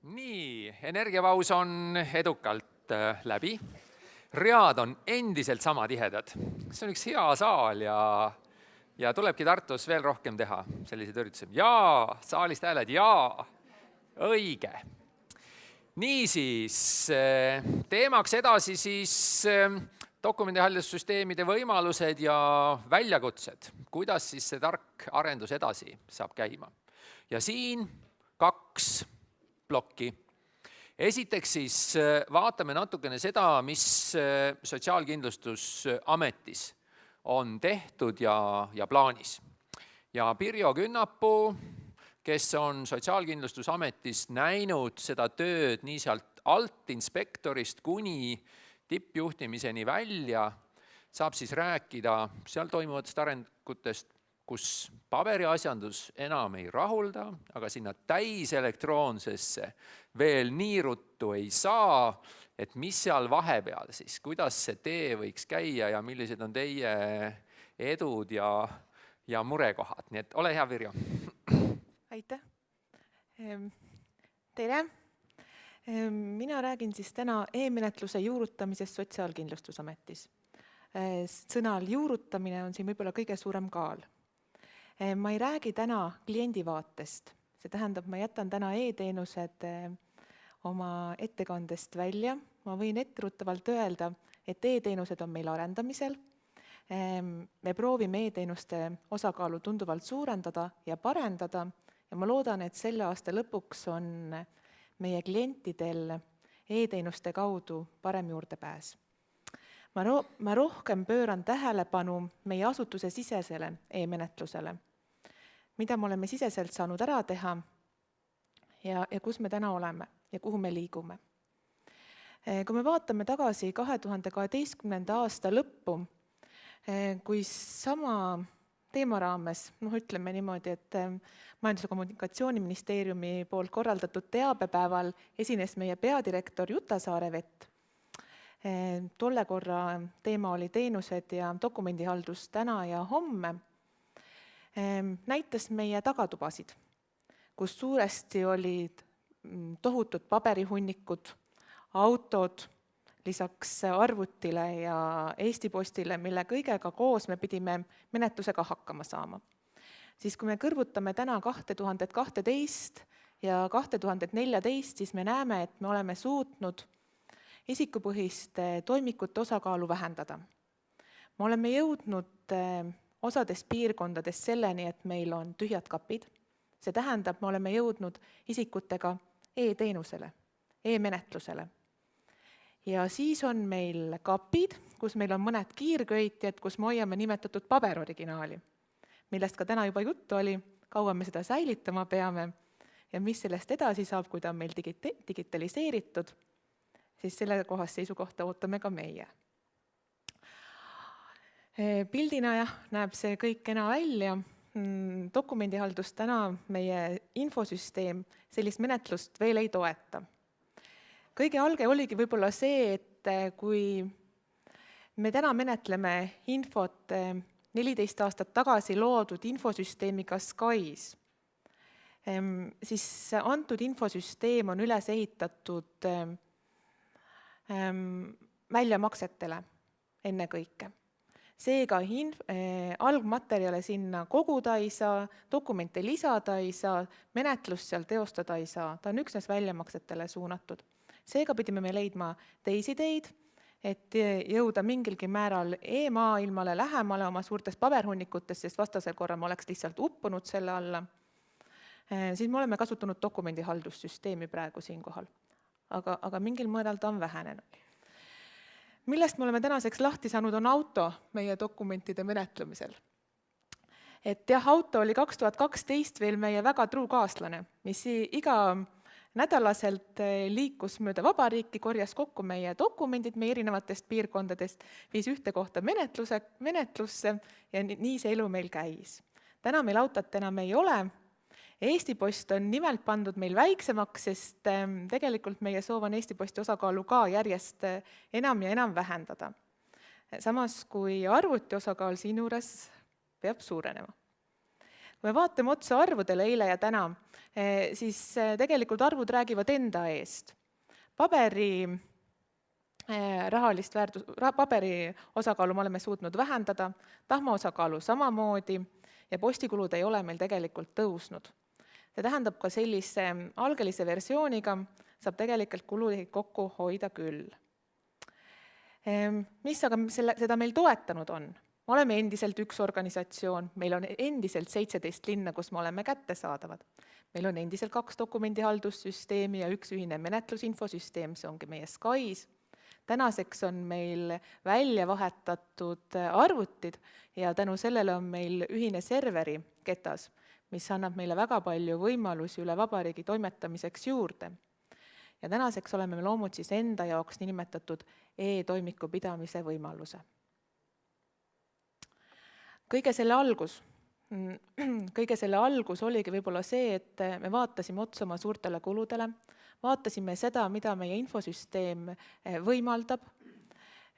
Nii, energiapaus on edukalt läbi. Read on endiselt sama tihedad. See on üks hea saal ja tulebki Tartus veel rohkem teha selliseid üritusi. Jaa, saalist hääled, jaa, õige. Niisiis, teemaks edasi siis dokumendihaldussüsteemide võimalused ja väljakutsed. Kuidas siis see tark arendus edasi saab käima? Ja siin 2 plokki. Esiteks siis vaatame natukene seda, mis Sotsiaalkindlustusametis on tehtud ja plaanis. Ja Pirjo Künnapuu, kes on Sotsiaalkindlustusametis näinud seda tööd nii sealt altinspektorist kuni tippjuhtimiseni välja, saab siis rääkida seal toimuvatest arengutest, kus paberiasjandus enam ei rahulda, aga sinna täiselektroonsesse veel nii ruttu ei saa, et mis seal vahepeal siis, kuidas see tee võiks käia ja millised on teie edud ja murekohad. Nii et ole hea, Virjo. Aitäh. Tere. Mina räägin siis täna e-menetluse juurutamisest Sotsiaalkindlustusametis. Sõnal juurutamine on siin võib-olla kõige suurem kaal. Ma ei räägi täna kliendi vaatest. See tähendab, ma jätan täna e-teenused oma ettekandest välja. Ma võin etteruttavalt öelda, et e-teenused on meil arendamisel. Me proovime e-teenuste osakaalu tunduvalt suurendada ja parendada ja ma loodan, et selle aasta lõpuks on meie klientidel e-teenuste kaudu parem juurdepääs. Ma rohkem pööran tähelepanu meie asutuse sisesele e-menetlusele, mida me oleme siseselt saanud ära teha ja kus me täna oleme ja kuhu me liigume. Kui me vaatame tagasi 2012. aasta lõppu, kui sama teema raames, ütleme niimoodi, et Majandus- ja Kommunikatsiooniministeeriumi poolt korraldatud teabepäeval esines meie peadirektor Juta Saare-Vett. Tolle korra teema oli teenused ja dokumendihaldus täna ja homme. Näitas meie tagatubasid, kus suuresti olid tohutud paberihunnikud, autod, lisaks arvutile ja Eesti Postile, mille kõigega koos me pidime menetlusega hakkama saama. Siis kui me kõrvutame täna 2012 ja 2014, siis me näeme, et me oleme suutnud isikupõhiste toimikute osakaalu vähendada. Me oleme jõudnud osades piirkondades selleni, et meil on tühjad kapid. See tähendab, me oleme jõudnud isikutega e-teenusele, e-menetlusele. Ja siis on meil kapid, kus meil on mõned kiirköitjad, kus me hoiame nimetatud paberoriginaali, millest ka täna juba juttu oli, kaua me seda säilitama peame ja mis sellest edasi saab, kui ta on meil digitaliseeritud, siis selle kohast seisukohta ootame ka meie. Pildina näeb see kõik kena välja. Dokumendihaldus täna meie infosüsteem sellist menetlust veel ei toeta. Kõige alge oligi võib-olla see, et kui me täna menetleme infot 14 aastat tagasi loodud infosüsteemiga SKAIS, siis antud infosüsteem on üles ehitatud väljamaksetele ennekõike. Seega algmaterjale sinna koguda ei saa, dokumente lisada ei saa, menetlust seal teostada ei saa, ta on üksnes väljamaksetele suunatud. Seega pidime me leidma teisi ideid, et jõuda mingilgi määral e-maailmale lähemale oma suurtes paberhunnikutes, sest vastasel korral ma oleks lihtsalt uppunud selle alla. Siis me oleme kasutanud dokumendihaldussüsteemi praegu siinkohal, aga mingil mõõral ta on vähenenud. Millest me oleme tänaseks lahti saanud, on auto meie dokumentide menetlemisel. Et jah, auto oli 2012 veel meie väga truu kaaslane, mis iga nädalaselt liikus mööda vabariiki, korjas kokku meie dokumendid meie erinevatest piirkondadest, viis ühte kohta menetlusse ja nii see elu meil käis. Täna meil autot enam ei ole. Eesti Post on nimelt pandud meil väiksemaks, sest tegelikult meie soov on Eesti Posti osakaalu ka järjest enam ja enam vähendada. Samas kui arvuti osakaal siin juures peab suurenema. Kui me vaatame otsa arvudele eile ja täna, siis tegelikult arvud räägivad enda eest. Paberi osakaalu me oleme suutnud vähendada, tahma osakaalu samamoodi ja postikulud ei ole meil tegelikult tõusnud. See tähendab ka sellise algelise versiooniga saab tegelikult kulusid kokku hoida küll. Mis aga seda meil toetanud on? Me oleme endiselt üks organisatsioon, meil on endiselt 17 linna, kus me oleme kättesaadavad. Meil on endiselt 2 dokumendihaldussüsteemi ja 1 ühine menetlusinfosüsteem, see ongi meie SKAIS. Tänaseks on meil välja vahetatud arvutid ja tänu sellele on meil ühine serveri ketas, mis annab meile väga palju võimalusi üle vabariigi toimetamiseks juurde. Ja tänaseks oleme me loomud siis enda jaoks niinimetatud e-toimiku pidamise võimaluse. Kõige selle algus oligi võib-olla see, et me vaatasime otsa oma suurtele kuludele, vaatasime seda, mida meie infosüsteem võimaldab.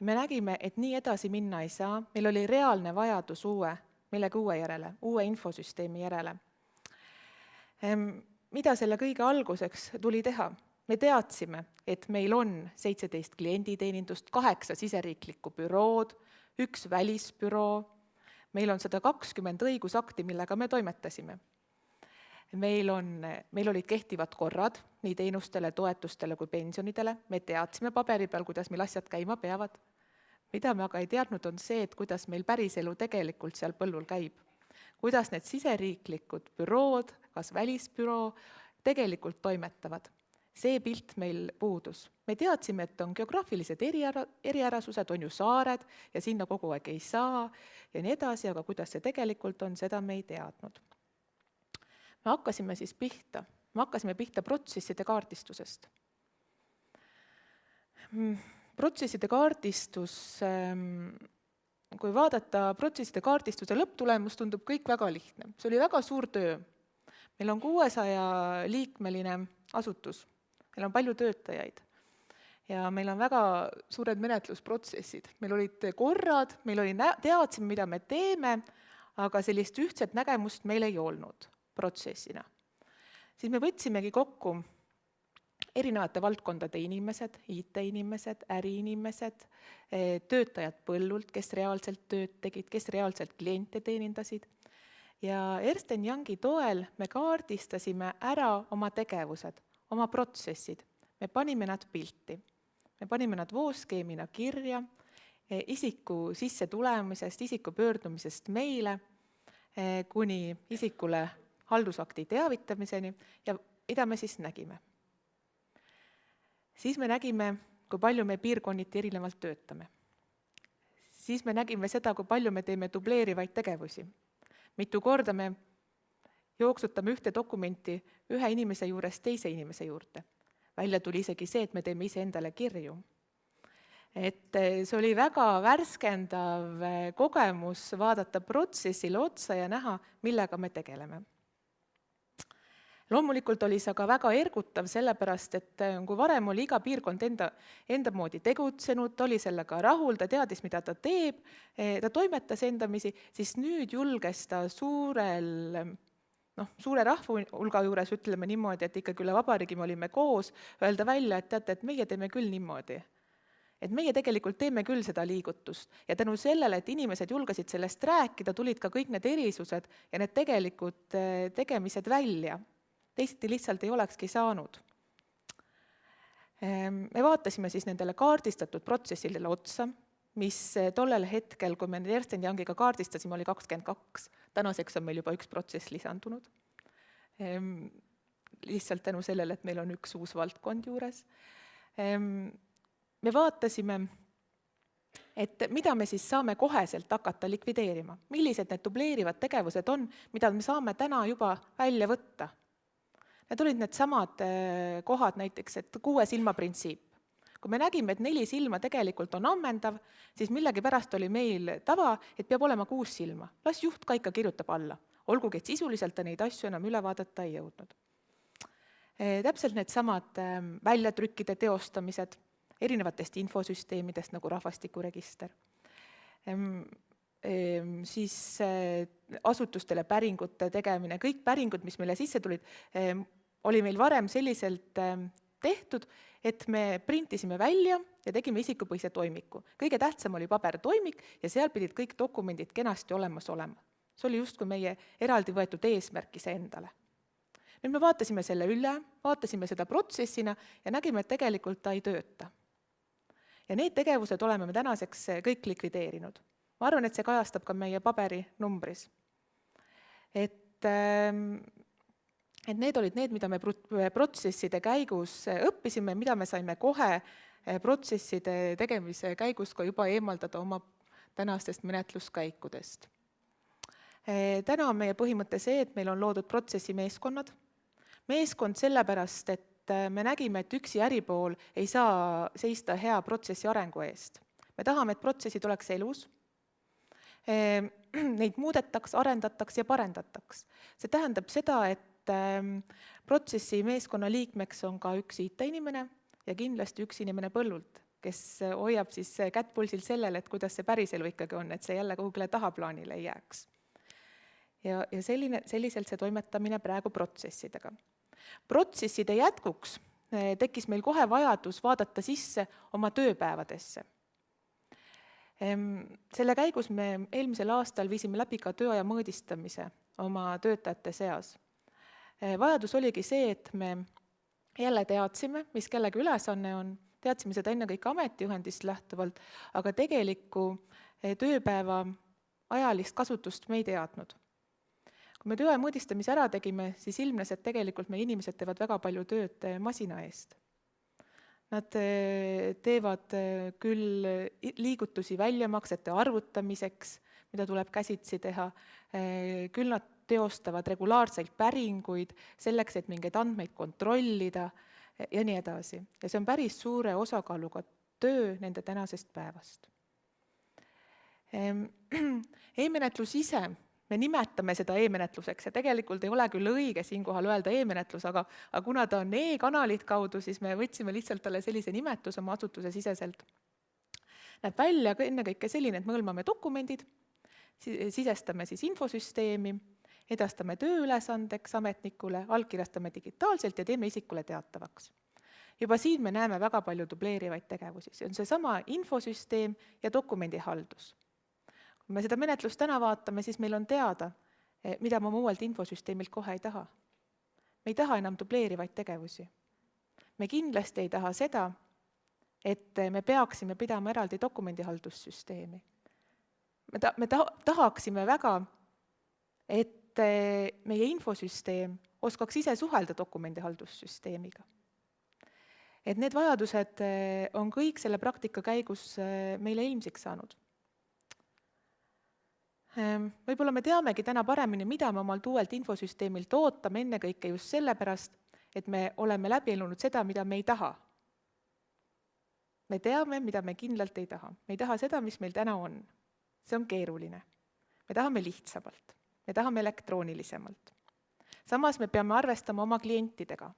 Me nägime, et nii edasi minna ei saa, meil oli reaalne vajadus millegi uue järele, uue infosüsteemi järele. Mida selle kõige alguseks tuli teha? Me teadsime, et meil on 17 klienditeenindust, 8 siseriiklikku bürood, 1 välisbüroo, meil on 120 õigusakti, millega me toimetasime. Meil olid kehtivad korrad nii teenustele, toetustele kui pensionidele, me teadsime paberi peal, kuidas meil asjad käima peavad. Mida me aga ei teadnud on see, et kuidas meil päris elu tegelikult seal põllul käib. Kuidas need siseriiklikud bürood, kas välisbüroo, tegelikult toimetavad. See pilt meil puudus. Me teadsime, et on geograafilised eriärasused, on ju saared ja sinna kogu aeg ei saa ja nii edasi, aga kuidas see tegelikult on, seda me ei teadnud. Me hakkasime siis pihta. Me hakkasime pihta protsesside kaardistusest. Protsesside kaardistus, kui vaadata protsesside kaardistuse lõpptulemus, tundub kõik väga lihtne. See oli väga suur töö. Meil on 600-liikmeline asutus. Meil on palju töötajaid ja meil on väga suured menetlusprotsessid. Meil olid korrad, teadsime, mida me teeme, aga sellist ühtset nägemust meil ei olnud protsessina. Siis me võtsimegi kokku erinevate valdkondade inimesed, IT-inimesed, äriinimesed, töötajad põllult, kes reaalselt tööd tegid, kes reaalselt kliente teenindasid. Ja Ernst & Youngi toel me kaardistasime ära oma tegevused, oma protsessid. Me panime nad pilti. Me panime nad vooskeemina kirja isiku sisse tulemisest, isiku pöördumisest meile kuni isikule haldusakti teavitamiseni ja mida me siis nägime. Siis me nägime, kui palju me piirkonniti erinevalt töötame. Siis me nägime seda, kui palju me teeme dubleerivaid tegevusi. Mitu korda me jooksutame ühte dokumenti ühe inimese juurest teise inimese juurde. Välja tuli isegi see, et me teeme ise endale kirju. Et see oli väga värskendav kogemus vaadata protsessile otsa ja näha, millega me tegeleme. Loomulikult oli see aga väga ergutav, sellepärast, et kui varem oli iga piirkond enda moodi tegutsenud, ta oli sellega rahul, ta teadis, mida ta teeb, ta toimetas endamisi, siis nüüd julges ta suure rahvahulga juures, ütleme niimoodi, et ikkagi üle vabariigi me olime koos, öelda välja, et teate, et meie teeme küll niimoodi. Et meie tegelikult teeme küll seda liigutust ja tänu sellele, et inimesed julgesid sellest rääkida, tulid ka kõik need erisused ja need tegelikult tegemised välja. Teisiti lihtsalt ei olekski saanud. Me vaatasime siis nendele kaardistatud protsessile otsa, mis tollel hetkel, kui me Ernst & Youngiga kaardistasime, oli 22. Tänaseks on meil juba 1 protsess lisandunud. Lihtsalt tänu sellele, et meil on 1 uus valdkond juures. Me vaatasime, et mida me siis saame koheselt hakata likvideerima. Millised need dubleerivad tegevused on, mida me saame täna juba välja võtta. Need olid need samad kohad näiteks, et 6 silma printsiip. Kui me nägime, et 4 silma tegelikult on ammendav, siis millegi pärast oli meil tava, et peab olema 6 silma. Las juht ka ikka kirjutab alla. Olgugi, et sisuliselt ta neid asju enam üle vaadata ei jõudnud. Täpselt need samad väljatrükkide teostamised erinevatest infosüsteemidest nagu rahvastikuregister. siis asutustele päringute tegemine, kõik päringud, mis meile sisse tulid, oli meil varem selliselt tehtud, et me printisime välja ja tegime isikupõhise toimiku. Kõige tähtsam oli pabertoimik ja seal pidid kõik dokumendid kenasti olemas olema. See oli justkui meie eraldi võetud eesmärk iseendale. Nüüd me vaatasime selle üle, vaatasime seda protsessina ja nägime, et tegelikult ta ei tööta. Ja need tegevused oleme me tänaseks kõik likvideerinud. Ma arvan, et see kajastab ka meie paberinumbris. Et need olid need, mida me protsesside käigus õppisime, mida me saime kohe protsesside tegemise käigus ka juba eemaldada oma tänastest menetluskäikudest. Täna on meie põhimõte see, et meil on loodud protsessimeeskonnad. Meeskond sellepärast, et me nägime, et üksi äripool ei saa seista hea protsessi arengu eest. Me tahame, et protsessid oleks elus, neid muudetaks, arendataks ja parendataks. See tähendab seda, et protsessi meeskonna liikmeks on ka üks IT-inimene ja kindlasti üks inimene põllult, kes hoiab siis kätt pulsil sellele, et kuidas see päriselu ikkagi on, et see jälle kuhugile tahaplaanile ei jääks. Ja selliselt see toimetamine praegu protsessidega. Protsesside jätkuks tekkis meil kohe vajadus vaadata sisse oma tööpäevadesse. Selle käigus me eelmisel aastal viisime läbi ka tööaja mõõdistamise oma töötajate seas. Vajadus oligi see, et me jälle teadsime, mis kellegi ülesanne on, teadsime seda ennekõike ametijuhendist lähtuvalt, aga tegelikku tööpäeva ajalist kasutust me ei teadnud. Kui me tööaja mõõdistamise ära tegime, siis ilmnes, et tegelikult meie inimesed teevad väga palju tööd masina eest. Nad teevad küll liigutusi väljamaksete arvutamiseks, mida tuleb käsitsi teha, küll nad teostavad regulaarseid päringuid selleks, et mingeid andmeid kontrollida ja nii edasi. Ja see on päris suure osakaaluga töö nende tänasest päevast. E-menetlus ise, me nimetame seda e-menetluseks ja tegelikult ei ole küll õige siinkohal öelda e-menetlus, aga kuna ta on e-kanalid kaudu, siis me võtsime lihtsalt talle sellise nimetuse oma asutuse siseselt. Näeb välja ennekõike selline, et me hõlmame dokumendid, sisestame siis infosüsteemi, edastame tööülesandeks ametnikule, allkirjastame digitaalselt ja teeme isikule teatavaks. Juba siin me näeme väga palju dubleerivaid tegevusi. See on seesama infosüsteem ja dokumendihaldus. Kui me seda menetlust täna vaatame, siis meil on teada, mida me uuelt infosüsteemilt kohe ei taha. Me ei taha enam dubleerivaid tegevusi. Me kindlasti ei taha seda, et me peaksime pidama eraldi dokumendihaldussüsteemi. Me tahaksime väga, et meie infosüsteem oskaks ise suhelda dokumendihaldussüsteemiga. Et need vajadused on kõik selle praktika käigus meile ilmsiks saanud. Võib-olla me teamegi täna paremini, mida me omalt uuelt infosüsteemilt ootame, ennekõike just sellepärast, et me oleme läbi elanud seda, mida me ei taha. Me teame, mida me kindlalt ei taha. Me ei taha seda, mis meil täna on. See on keeruline. Me tahame lihtsamalt. Me tahame elektroonilisemalt. Samas me peame arvestama oma klientidega.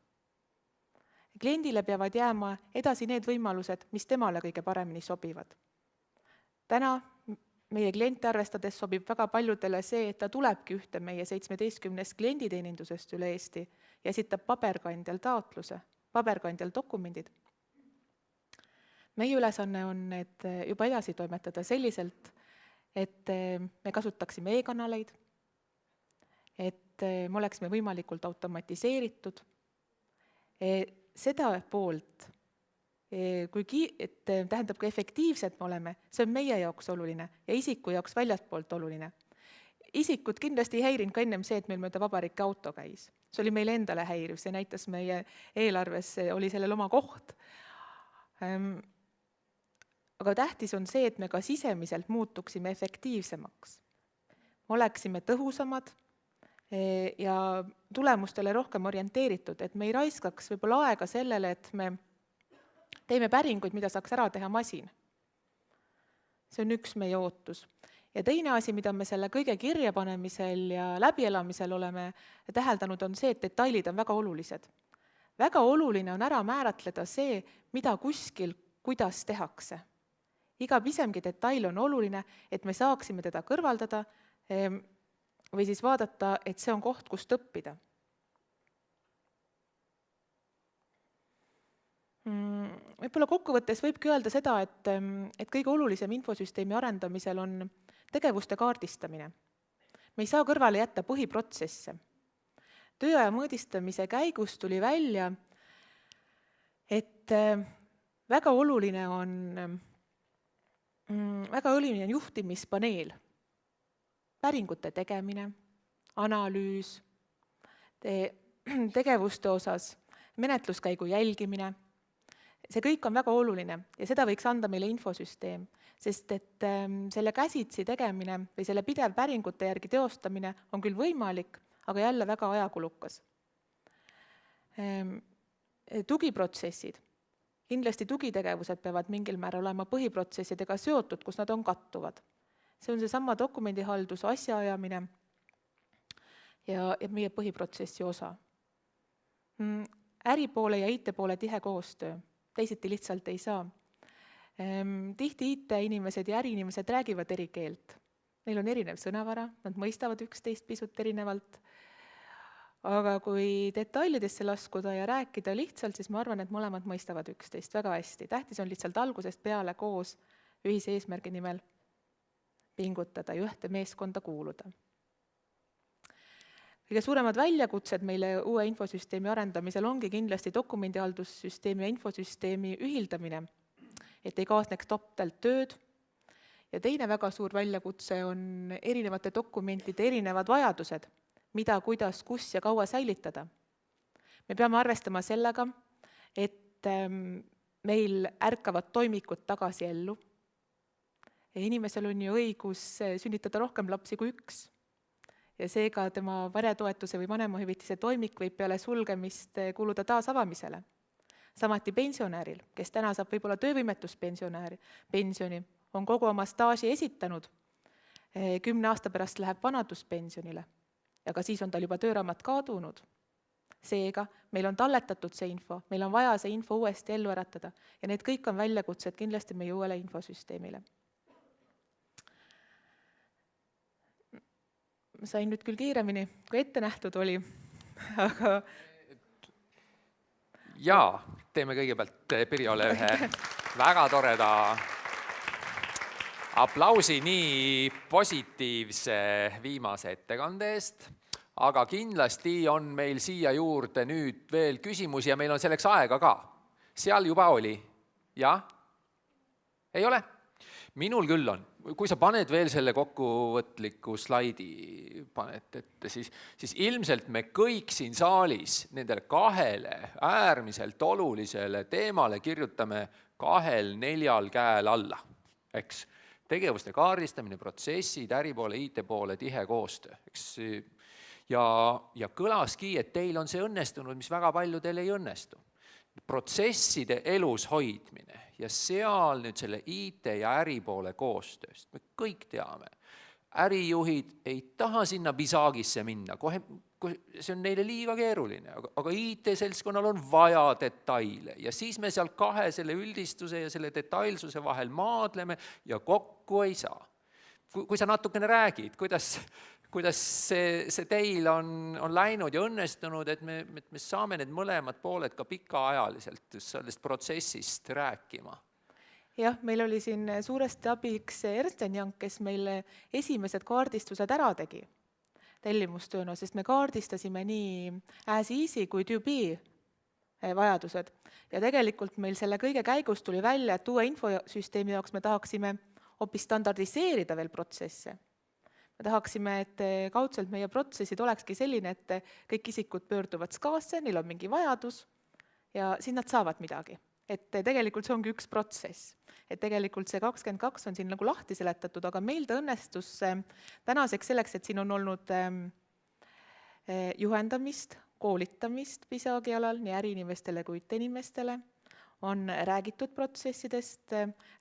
Kliendile peavad jääma edasi need võimalused, mis temale kõige paremini sobivad. Täna meie kliente arvestades sobib väga paljudele see, et ta tulebki ühte meie 17 klienditeenindusest üle Eesti ja esitab paberkandjal taotluse, paberkandjal dokumendid. Meie ülesanne on need juba edasi toimetada selliselt, et me kasutaksime e-kanaleid, et me oleksime võimalikult automatiseeritud. Seda poolt, tähendab, kui efektiivsed me oleme, see on meie jaoks oluline ja isiku jaoks väljastpoolt oluline. Isikut kindlasti ei häirinud ka ennem see, et meil mööda vabariiki auto käis. See oli meile endale häiriv, see näitas meie eelarves, oli sellel oma koht. Aga tähtis on see, et me ka sisemiselt muutuksime efektiivsemaks. Oleksime tõhusamad ja tulemustele rohkem orienteeritud, et me ei raiskaks võib-olla aega sellele, et me teeme päringuid, mida saaks ära teha masin. See on üks meie ootus. Ja teine asi, mida me selle kõige kirjapanemisel ja läbielamisel oleme täheldanud, on see, et detailid on väga olulised. Väga oluline on ära määratleda see, mida kuskil, kuidas tehakse. Iga pisemgi detail on oluline, et me saaksime teda kõrvaldada või siis vaadata, et see on koht, kust õppida. Võib-olla kokkuvõttes võibki öelda seda, et kõige olulisem infosüsteemi arendamisel on tegevuste kaardistamine. Me ei saa kõrvale jätta põhiprotsesse. Tööaja mõõdistamise käigus tuli välja, et väga oluline on juhtimispaneel, päringute tegemine, analüüs, tegevuste osas, menetluskäigu jälgimine. See kõik on väga oluline ja seda võiks anda meile infosüsteem, sest et selle käsitsi tegemine või selle pidev päringute järgi teostamine on küll võimalik, aga jälle väga ajakulukas. Tugiprotsessid. Kindlasti tugitegevused peavad mingil määral olema põhiprotsessidega seotud, kus nad on kattuvad. See on seesama dokumendihaldus, asjaajamine ja meie põhiprotsessi osa. Äripoole ja IT-poole tihe koostöö. Teisiti lihtsalt ei saa. Tihti IT-inimesed ja äriinimesed räägivad eri keelt. Neil on erinev sõnavara, nad mõistavad üksteist pisut erinevalt. Aga kui detailidesse laskuda ja rääkida lihtsalt, siis ma arvan, et mõlemad mõistavad üksteist väga hästi. Tähtis on lihtsalt algusest peale koos ühise eesmärgi nimel pingutada ja ühte meeskonda kuuluda. Kõige suuremad väljakutsed meile uue infosüsteemi arendamisel ongi kindlasti dokumendihaldussüsteemi ja infosüsteemi ühildamine, et ei kaasneks topelt tööd. Ja teine väga suur väljakutse on erinevate dokumentide erinevad vajadused, mida, kuidas, kus ja kaua säilitada. Me peame arvestama sellega, et meil ärkavad toimikud tagasi ellu. Inimesel on ju õigus sünnitada rohkem lapsi kui üks. Ja seega tema varetoetuse või vanemahüvitise toimik võib peale sulgemist kuluda taas avamisele. Samati pensionäril, kes täna saab võib-olla töövõimetuspensioni, on kogu oma staaži esitanud, 10 aasta pärast läheb vanaduspensionile, aga siis on tal juba tööraamat kadunud. Seega meil on talletatud see info, meil on vaja see info uuesti ellu äratada ja need kõik on väljakutsed kindlasti meie uuele infosüsteemile. Ma sain nüüd küll kiiremini, kui ette nähtud oli, aga... Jaa, teeme kõigepealt Pirjole ühe väga toreda aplausi nii positiivse viimase ettekande eest, aga kindlasti on meil siia juurde nüüd veel küsimusi ja meil on selleks aega ka. Seal juba oli. Jah? Ei ole? Minul küll on. Kui sa paned veel selle kokkuvõtliku slaidi ette, siis ilmselt me kõik siin saalis nendele 2 äärmiselt olulisele teemale kirjutame 2-4 käel alla. Eks? Tegevuste kaardistamine, protsessid, äripoole, IT-poole, tihe koostöö. Eks? Ja kõlaski, et teil on see õnnestunud, mis väga paljudel ei õnnestu. Protsesside elus hoidmine ja seal nüüd selle IT ja äripoole koostööst. Me kõik teame, ärijuhid ei taha sinna Bisagisse minna, see on neile liiga keeruline, aga IT-seltskonnal on vaja detaile ja siis me seal 2 selle üldistuse ja selle detailsuse vahel maadleme ja kokku ei saa. Kui sa natukene räägid, kuidas see teil on läinud ja õnnestunud, et me saame need mõlemad pooled ka pikaajaliselt sellest protsessist rääkima? Jah, meil oli siin suuresti abiks Ernst & Young, kes meil esimesed kaardistused ära tegi tellimustööna, sest me kaardistasime nii as easy kui to be vajadused. Ja tegelikult meil selle kõige käigus tuli välja, et uue infosüsteemi jaoks me tahaksime hoopis standardiseerida veel protsesse. Me tahaksime, et kaudselt meie protsessid olekski selline, et kõik isikud pöörduvad SKA-sse, neil on mingi vajadus ja siis nad saavad midagi. Et tegelikult see ongi üks protsess. Et tegelikult see 22 on siin nagu lahti seletatud, aga meil ta õnnestus tänaseks selleks, et siin on olnud juhendamist, koolitamist Bisagi alal nii äriinimestele kui IT-inimestele, on räägitud protsessidest.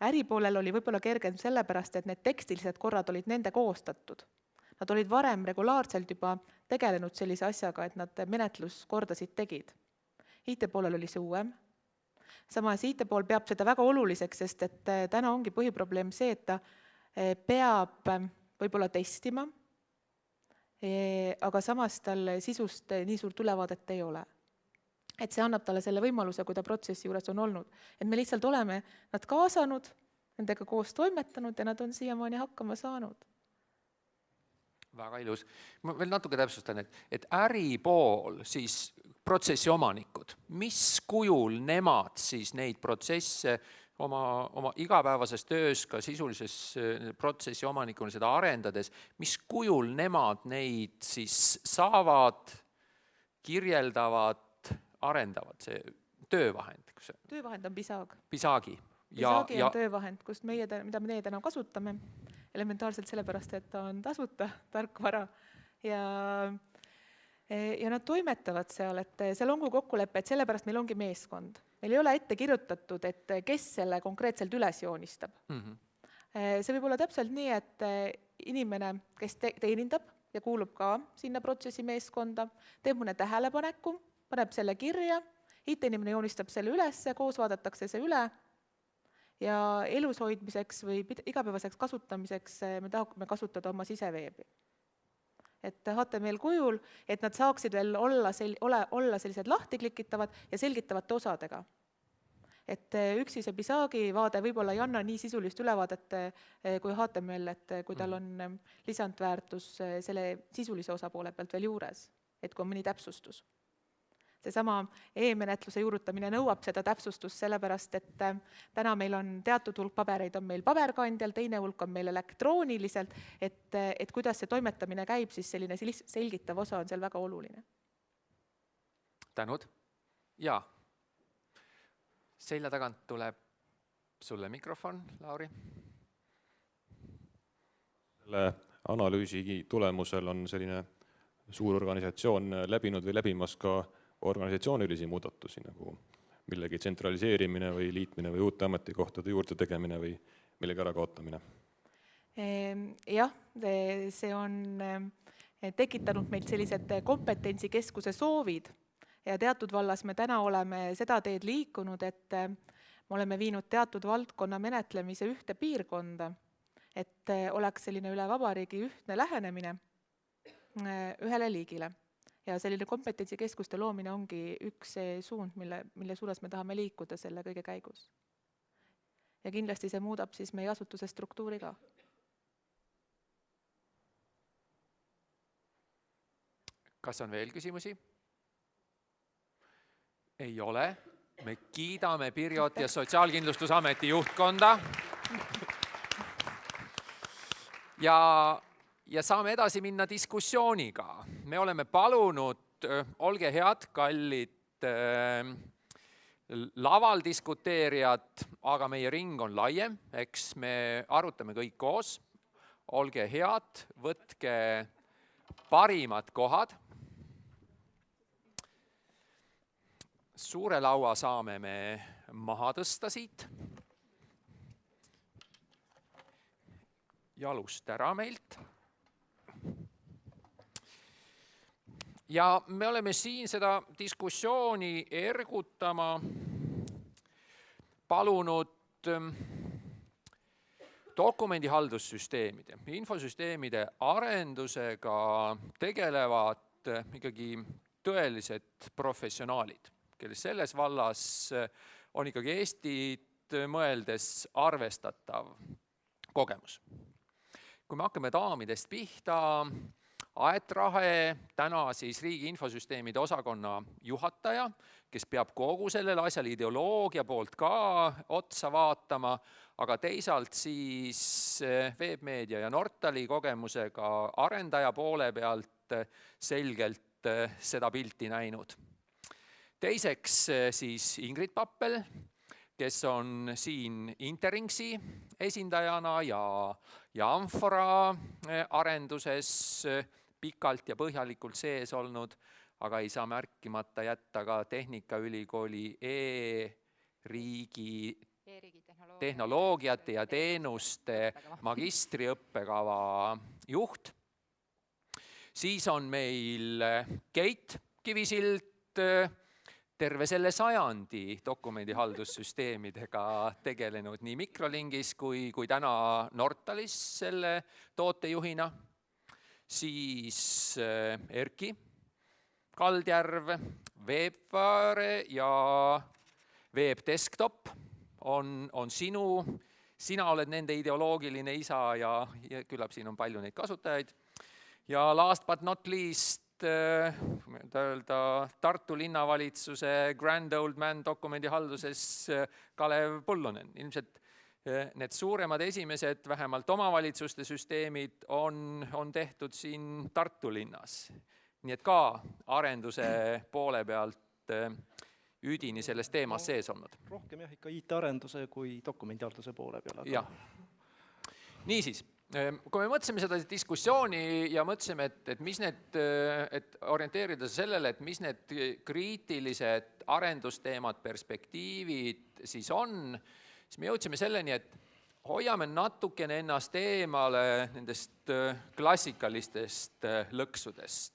Äripoolel oli võib-olla kergem sellepärast, et need tekstilised korrad olid nende koostatud. Nad olid varem regulaarselt juba tegelenud sellise asjaga, et nad menetluskordasid tegid. IT-poolel oli see uuem. samas IT pool peab seda väga oluliseks, sest et täna ongi põhiprobleem see, et ta peab võib-olla testima, aga samas tal sisust nii suurt ülevaadet ei ole. Et see annab talle selle võimaluse, kui ta protsessi juures on olnud. Et me lihtsalt oleme nad kaasanud, nendega koos toimetanud ja nad on siiamaani hakkama saanud. Väga ilus. Ma veel natuke täpsustan, et äri pool, siis protsessi omanikud, mis kujul nemad siis neid protsesse oma igapäevases töös, ka sisulises protsessi omanikuna seda arendades, mis kujul nemad neid siis saavad, kirjeldavad, arendavad, see töövahend? Töövahend on Pisag. Pisagi. Pisagi on töövahend, mida me täna kasutame, elementaarselt sellepärast, et ta on tasuta tarkvara ja nad toimetavad seal, et seal ongi kokkulepe, et sellepärast meil ongi meeskond. Meil ei ole ette kirjutatud, et kes selle konkreetselt üles joonistab. See võib olla täpselt nii, et inimene, kes teenindab ja kuulub ka sinna protsessi meeskonda, teeb mõne tähelepaneku, paneb selle kirja, IT-inimene joonistab selle üles, koos vaadatakse see üle ja elus hoidmiseks või igapäevaseks kasutamiseks me tahame kasutada oma siseveebi. Et HTML kujul, et nad saaksid veel olla sellised lahti klikitavad ja selgitavate osadega. Et üksi see Pisagi vaade võib-olla ei anna nii sisulist ülevaadet kui HTML, et kui tal on lisandväärtus selle sisulise osapoole pealt veel juures, et kui on mõni täpsustus. Seesama e-menetluse juurutamine nõuab seda täpsustust sellepärast, et täna meil on teatud hulk pabereid on meil paberkandjal, teine hulk on meil elektrooniliselt, et kuidas see toimetamine käib, siis selline selgitav osa on seal väga oluline. Tänud. Ja. Selja tagant tuleb sulle mikrofon, Lauri. Selle analüüsi tulemusel on selline suur organisatsioon läbinud või läbimas ka organisatsioonilisi muudatusi, nagu millegi tsentraliseerimine või liitmine või uute ametikohtade juurde tegemine või millegi ära kaotamine? Jah, see on tekitanud meilt sellised kompetentsikeskuse soovid ja teatud vallas me täna oleme seda teed liikunud, et me oleme viinud teatud valdkonna menetlemise ühte piirkonda, et oleks selline üle vabariigi ühtne lähenemine ühele liigile. Ja selline kompetentsikeskuste loomine ongi üks suund, mille suunas me tahame liikuda selle kõige käigus. Ja kindlasti see muudab siis meie asutuse struktuuri ka. Kas on veel küsimusi? Ei ole. Me kiidame Pirjot ja Sotsiaalkindlustusameti juhtkonda. Ja saame edasi minna diskussiooniga. Me oleme palunud, olge head, kallid laval diskuteerijad, aga meie ring on laiem, eks me arutame kõik koos. Olge head, võtke parimad kohad. Suure laua saame me maha tõsta siit. Jalust ära meilt. Ja me oleme siin seda diskussiooni ergutama palunud dokumendihaldussüsteemide, infosüsteemide arendusega tegelevad ikkagi tõelised professionaalid, kelle selles vallas on ikkagi Eestit mõeldes arvestatav kogemus. Kui me hakkame daamidest pihta, Aet Rahe, täna siis Riigi Infosüsteemide osakonna juhataja, kes peab kogu sellele asjale ideoloogia poolt ka otsa vaatama, aga teisalt siis Webmeedia ja Nortali kogemusega arendaja poole pealt selgelt seda pilti näinud. Teiseks siis Ingrid Pappel, kes on siin Interingsi esindajana ja Amfora arenduses pikalt ja põhjalikult sees olnud, aga ei saa märkimata jätta ka Tehnikaülikooli e-riigi tehnoloogiate ja teenuste magistriõppekava juht. Siis on meil Keit Kivisild, terve selle sajandi dokumendihaldussüsteemidega tegelenud nii Microlingis kui täna Nortalis selle tootejuhina, siis Erki Kaldjärv, Webware ja Web Desktop on sina oled nende ideoloogiline isa ja küllap siin on palju neid kasutajaid. Ja last but not least, Tartu linnavalitsuse grand old man dokumendihalduses Kalev Pullonen. Ilmselt need suuremad esimesed, vähemalt omavalitsuste süsteemid on tehtud siin Tartu linnas. Nii et ka arenduse poole pealt üdini selles teemas sees olnud. Rohkem jah, ikka IT-arenduse kui dokumendihalduse poole peale. Jah. Niisiis, kui me mõtlesime seda diskussiooni ja mõtlesime, et orienteerida sellele, et mis need kriitilised arendusteemad, perspektiivid siis on, siis me jõudsime selleni, et hoiame natukene ennast eemale nendest klassikalistest lõksudest.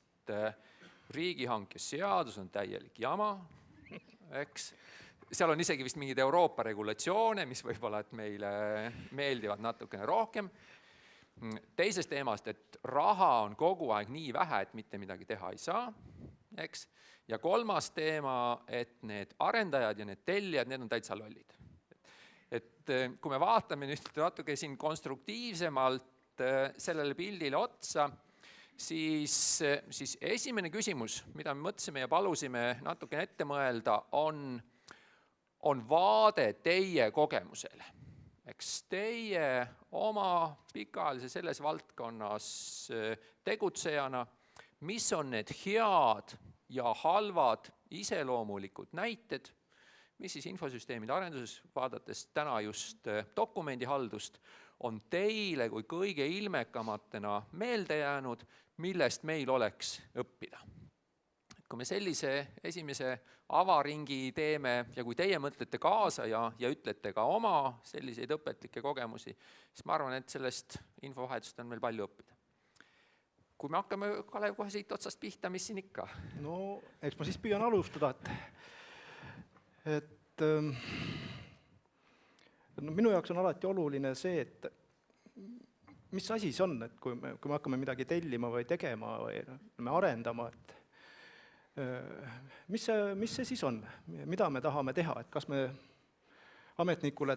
Riigihanke seadus on täielik jama, eks. Seal on isegi vist mingid Euroopa regulatsioone, mis võib-olla et meile meeldivad natukene rohkem. Teisest teemast, et raha on kogu aeg nii vähe, et mitte midagi teha ei saa, eks. Ja kolmas teema, et need arendajad ja need tellijad, need on täitsa lollid. Et kui me vaatame nüüd natuke siin konstruktiivsemalt sellele pildile otsa, siis esimene küsimus, mida me mõtlesime ja palusime natukene ette mõelda, on vaade teie kogemusele. Eks teie oma pikaajalise selles valdkonnas tegutsejana, mis on need head ja halvad iseloomulikud näited, mis siis infosüsteemide arenduses, vaadates täna just dokumendihaldust, on teile kui kõige ilmekamatena meelde jäänud, millest meil oleks õppida. Kui me sellise esimese avaringi teeme ja kui teie mõtlete kaasa ja ütlete ka oma selliseid õpetlikke kogemusi, siis ma arvan, et sellest infovahetust on meil palju õppida. Kui me hakkame, Kalev, kohe siit otsast pihta, mis siin ikka? No, eks ma siis püüan alustada, et minu jaoks on alati oluline see, et mis asi see on, et kui me hakkame midagi tellima või tegema või me arendama, et mis see siis on, mida me tahame teha, et kas me ametnikule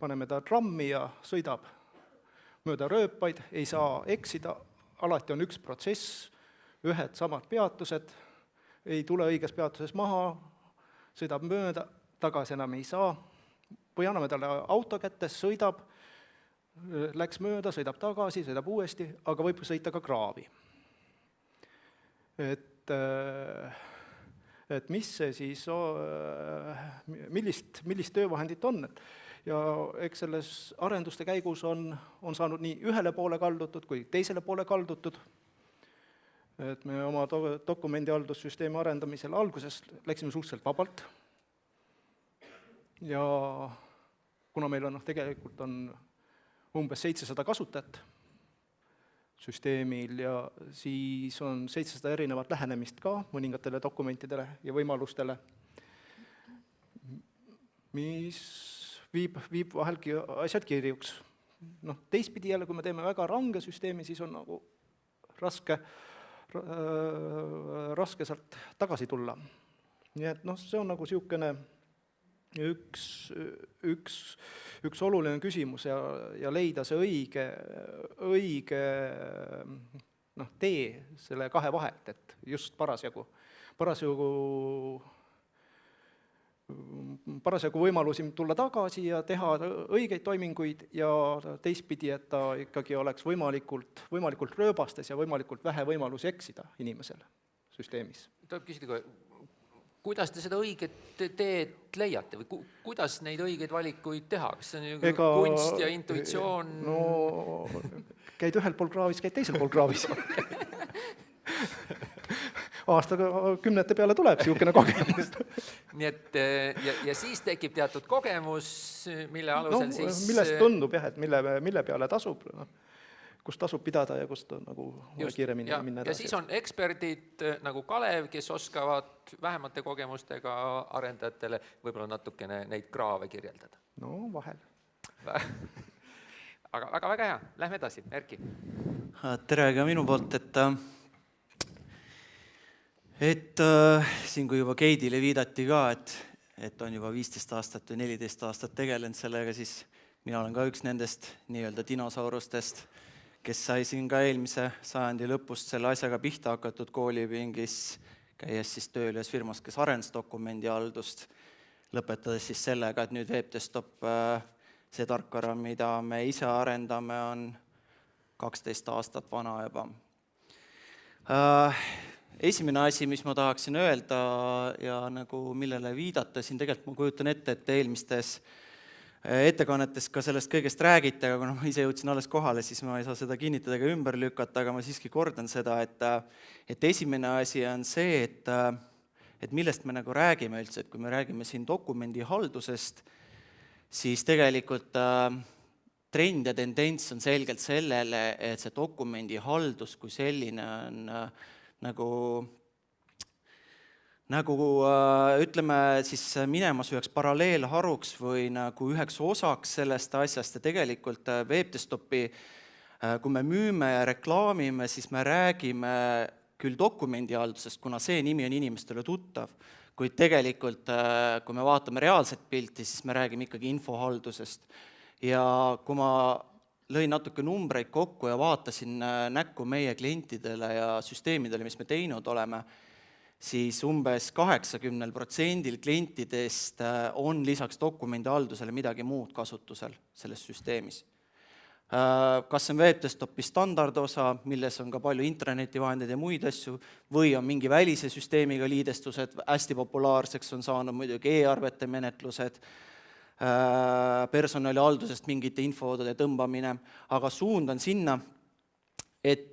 paneme ta trammi ja sõidab mööda rööpaid, ei saa eksida, alati on üks protsess, ühed samad peatused, ei tule õiges peatuses maha, sõidab mööda, tagasi enam ei saa, või anname talle auto kätte, sõidab, läks mööda, sõidab tagasi, sõidab uuesti, aga võib sõita ka kraavi. Et mis see siis, millist töövahendit on. Ja eks selles arenduste käigus on saanud nii ühele poole kaldutud kui teisele poole kaldutud. Et me oma dokumendihaldussüsteemi arendamisel alguses läksime suhteliselt vabalt. Ja kuna meil on tegelikult on umbes 700 kasutajat süsteemil ja siis on 700 erinevat lähenemist ka mõningatele dokumentidele ja võimalustele, mis viib vahelgi asjad kirjuks. Teistpidi jälle, kui me teeme väga range süsteemi, siis on nagu raske sealt tagasi tulla. Nii et see on nagu siukene üks oluline küsimus ja leida see õige tee selle kahe vahelt, et just parasjagu võimalusi tulla tagasi ja teha õigeid toiminguid ja teistpidi, et ta ikkagi oleks võimalikult rööbastes ja võimalikult vähe võimalusi eksida inimesel süsteemis. Tuleb küsida, kuidas te seda õiget teed leiate või kuidas neid õigeid valikuid teha? Kas see on kunst ja intuitsioon? No, käid ühel pool kraavis, käid teisel pool kraavis. Aastaga 10 peale tuleb siukene kogemus. Nii et ja siis tekib teatud kogemus, mille alusel siis... Millest tundub, jah, et mille peale tasub. kust tasub pidada ja kust on nagu kiiremini minna ja edasi. siis on eksperdid nagu Kalev, kes oskavad vähemate kogemustega arendajatele võib-olla natukene neid kraave kirjeldada. No vahel. Aga väga hea, lähme edasi, Erki. Tere ka minu poolt, et siin kui juba Keidile viidati ka, et on juba 15 aastat või 14 aastat tegelenud sellega, siis mina olen ka üks nendest nii-öelda dinosaurustest, kes sai siin ka eelmise sajandi lõpust selle asjaga pihta hakatud koolipingis, käies siis tööl ühes firmas, kes arendas dokumendihaldust, lõpetades siis sellega, et nüüd Webdesktop, see tarkvara, mida me ise arendame, on 12 aastat vana juba. Esimene asi, mis ma tahaksin öelda ja nagu millele viidata, siin tegelikult ma kujutan ette, et eelmistes ettekannetes ka sellest kõigest räägite, aga kuna ma ise jõudsin alles kohale, siis ma ei saa seda kinnitada ega ümber lükata, aga ma siiski kordan seda, et esimene asi on see, et millest me nagu räägime üldse, et kui me räägime siin dokumendihaldusest, siis tegelikult trend ja tendents on selgelt sellele, et see dokumendihaldus kui selline on nagu ütleme siis minemas üheks paralleelharuks või nagu üheks osaks sellest asjast ja tegelikult Webdesktopi, kui me müüme ja reklaamime, siis me räägime küll dokumendihaldusest, kuna see nimi on inimestele tuttav, kuid tegelikult, kui me vaatame reaalset pilti, siis me räägime ikkagi infohaldusest. Ja kui ma lõin natuke numbreid kokku ja vaatasin näkku meie klientidele ja süsteemidele, mis me teinud oleme, siis umbes 80% klientidest on lisaks dokumendihaldusele midagi muud kasutusel selles süsteemis. Kas on Webdesktopi standardosa, milles on ka palju internetivahendeid ja muid asju, või on mingi välise süsteemiga liidestused, hästi populaarseks on saanud muidugi e-arvete menetlused, personalihaldusest mingite infodele tõmbamine, aga suund on sinna, et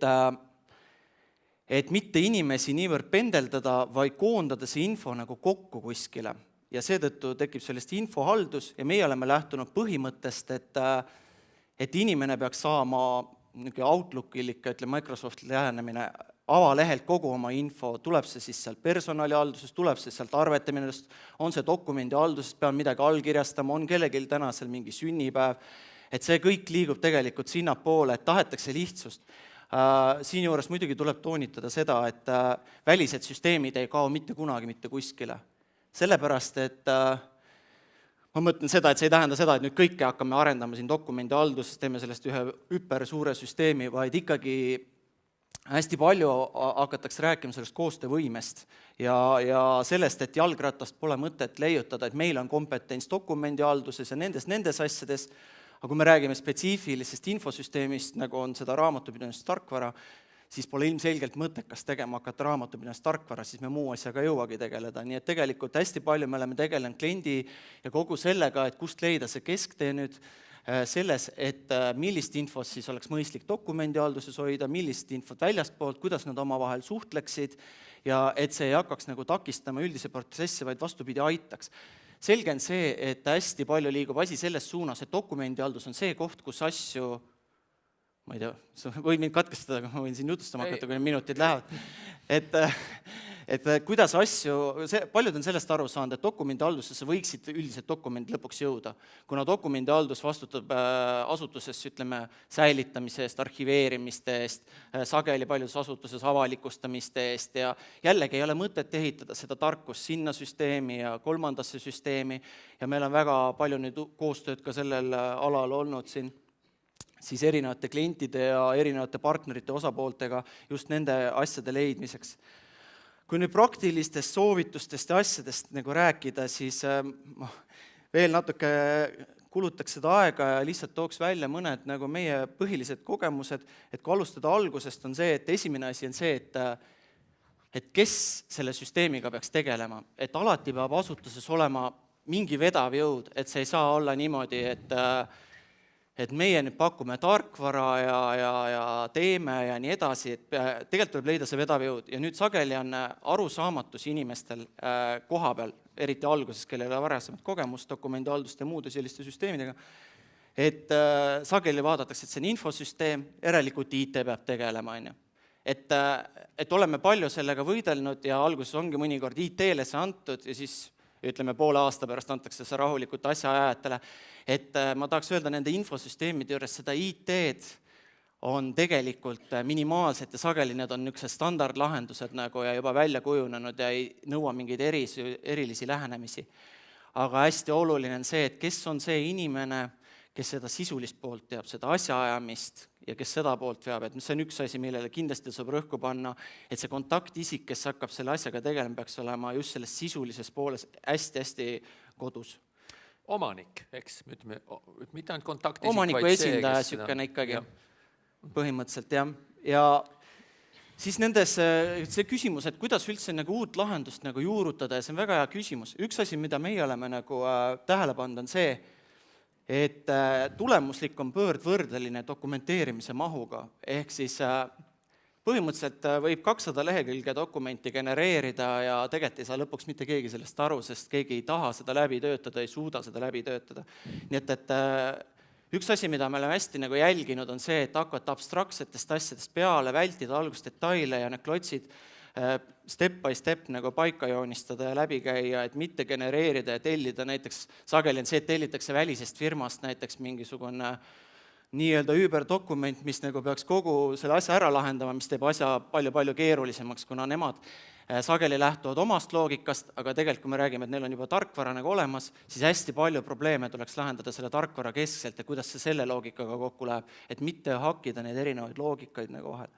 mitte inimesi niivõrd pendeldada, vaid koondada see info nagu kokku kuskile. Ja seetõttu tekib sellest infohaldus ja meie oleme lähtunud põhimõttest, et inimene peaks saama Outlookil ikka, Microsofti lähenemine, avalehelt kogu oma info, tuleb see siis sealt personalihaldusest, tuleb see sealt arveteminest, on see dokumendihaldusest, pean midagi allkirjastama, on kellelgi täna seal mingi sünnipäev, et see kõik liigub tegelikult sinnapoole, et tahetakse lihtsust. Siin juures muidugi tuleb toonitada seda, et välised süsteemid ei kao mitte kunagi mitte kuskile. Sellepärast, et ma mõtlen seda, et see ei tähenda seda, et nüüd kõike hakkame arendama siin dokumendihalduses, teeme sellest ühe hüper suure süsteemi, vaid ikkagi hästi palju hakatakse rääkima sellest koostöövõimest ja sellest, et jalgratast pole mõtet leiutada, et meil on kompetents dokumendihalduses ja nendes asjades, aga kui me räägime spetsiifilisest infosüsteemist, nagu on seda raamatupidamist tarkvara, siis pole ilmselgelt mõttekas tegema hakata raamatupidamist tarkvara, siis me muu asjaga ei jõuagi tegeleda. Nii et tegelikult hästi palju me oleme tegelenud kliendi ja kogu sellega, et kust leida see kesktee nüüd selles, et millist infot siis oleks mõistlik dokumendihalduses hoida, millist infot väljastpoolt, kuidas nad omavahel suhtleksid ja et see ei hakkaks nagu takistama üldise protsessi, vaid vastupidi aitaks. Selge on see, et hästi palju liigub asi selles suunas, et dokumendihaldus on see koht, kus asju, ma ei tea, sa võid mind katkestada, aga ma võin siin jutustama hakata, kui minutid lähevad. Et kuidas asju, paljud on sellest aru saanud, et dokumendihaldusesse võiksid üldiselt dokumendid lõpuks jõuda, kuna dokumendihaldus vastutab asutuses, ütleme, säilitamise eest, arhiveerimiste eest, sageli paljudes asutuses avalikustamiste eest ja jällegi ei ole mõtet ehitada seda tarkust sinna süsteemi ja kolmandasse süsteemi ja meil on väga palju nüüd koostööd ka sellel alal olnud siin siis erinevate klientide ja erinevate partnerite osapooltega just nende asjade leidmiseks. Kui nüüd praktilistest soovitustest ja asjadest nagu rääkida, siis veel natuke kulutaks seda aega ja lihtsalt tooks välja mõned nagu meie põhilised kogemused, et kui alustada algusest on see, et esimene asi on see, et kes selle süsteemiga peaks tegelema, et alati peab asutuses olema mingi vedav jõud, et see ei saa olla niimoodi, et meie nüüd pakume tarkvara ja teeme ja nii edasi, et tegelikult tuleb leida see vedav jõud ja nüüd sageli on arusaamatus inimestel koha peal, eriti alguses, kellel ei ole varasemat kogemust dokumendihalduste ja muude selliste süsteemidega, et sageli vaadatakse, et see on infosüsteem, järelikult IT peab tegelema, on ju. Et oleme palju sellega võidelnud ja alguses ongi mõnikord IT-le see antud ja siis ütleme, poole aasta pärast antakse see rahulikult asjaajajatele. Et ma tahaks öelda, nende infosüsteemide juures seda IT-d on tegelikult minimaalselt ja sageli need on niisugused standardlahendused nagu ja juba välja kujunenud ja ei nõua mingeid erilisi lähenemisi. Aga hästi oluline on see, et kes on see inimene, kes seda sisulist poolt teab, seda asjaajamist ja kes seda poolt veab, et see on üks asi, millele kindlasti saab rõhku panna, et see kontaktisik, kes hakkab selle asjaga tegelema, peaks olema just selles sisulises pooles hästi-hästi kodus. Omanik, eks, ütleme, mitte ainult kontaktisik, omaniku vaid esindaja see, niisugune ikkagi, põhimõtteliselt, jah. Ja siis nendes see küsimus, et kuidas üldse nagu uut lahendust nagu juurutada ja see on väga hea küsimus. Üks asi, mida meie oleme nagu tähele pannud, on see, et tulemuslik on pöördvõrdeline dokumenteerimise mahuga, ehk siis põhimõtteliselt võib 200 lehekülge dokumenti genereerida ja tegelikult ei saa lõpuks mitte keegi sellest aru, sest keegi ei taha seda läbi töötada, ei suuda seda läbi töötada. Nii et üks asi, mida me oleme hästi nagu jälginud, on see, et hakata abstraktsetest asjadest peale, vältida algusdetaile ja need klotsid step by step nagu paika joonistada ja läbi käia, et mitte genereerida ja tellida näiteks, sageli on see, et tellitakse välisest firmast näiteks mingisugune nii-öelda üüberdokument, mis nagu peaks kogu selle asja ära lahendama, mis teeb asja palju-palju keerulisemaks, kuna nemad sageli lähtuvad omast loogikast, aga tegelikult, kui me räägime, et neil on juba tarkvara nagu olemas, siis hästi palju probleeme tuleks lahendada selle tarkvara keskselt ja kuidas see selle loogikaga kokku läheb, et mitte hakkida neid erinevaid loogikaid nagu vahel.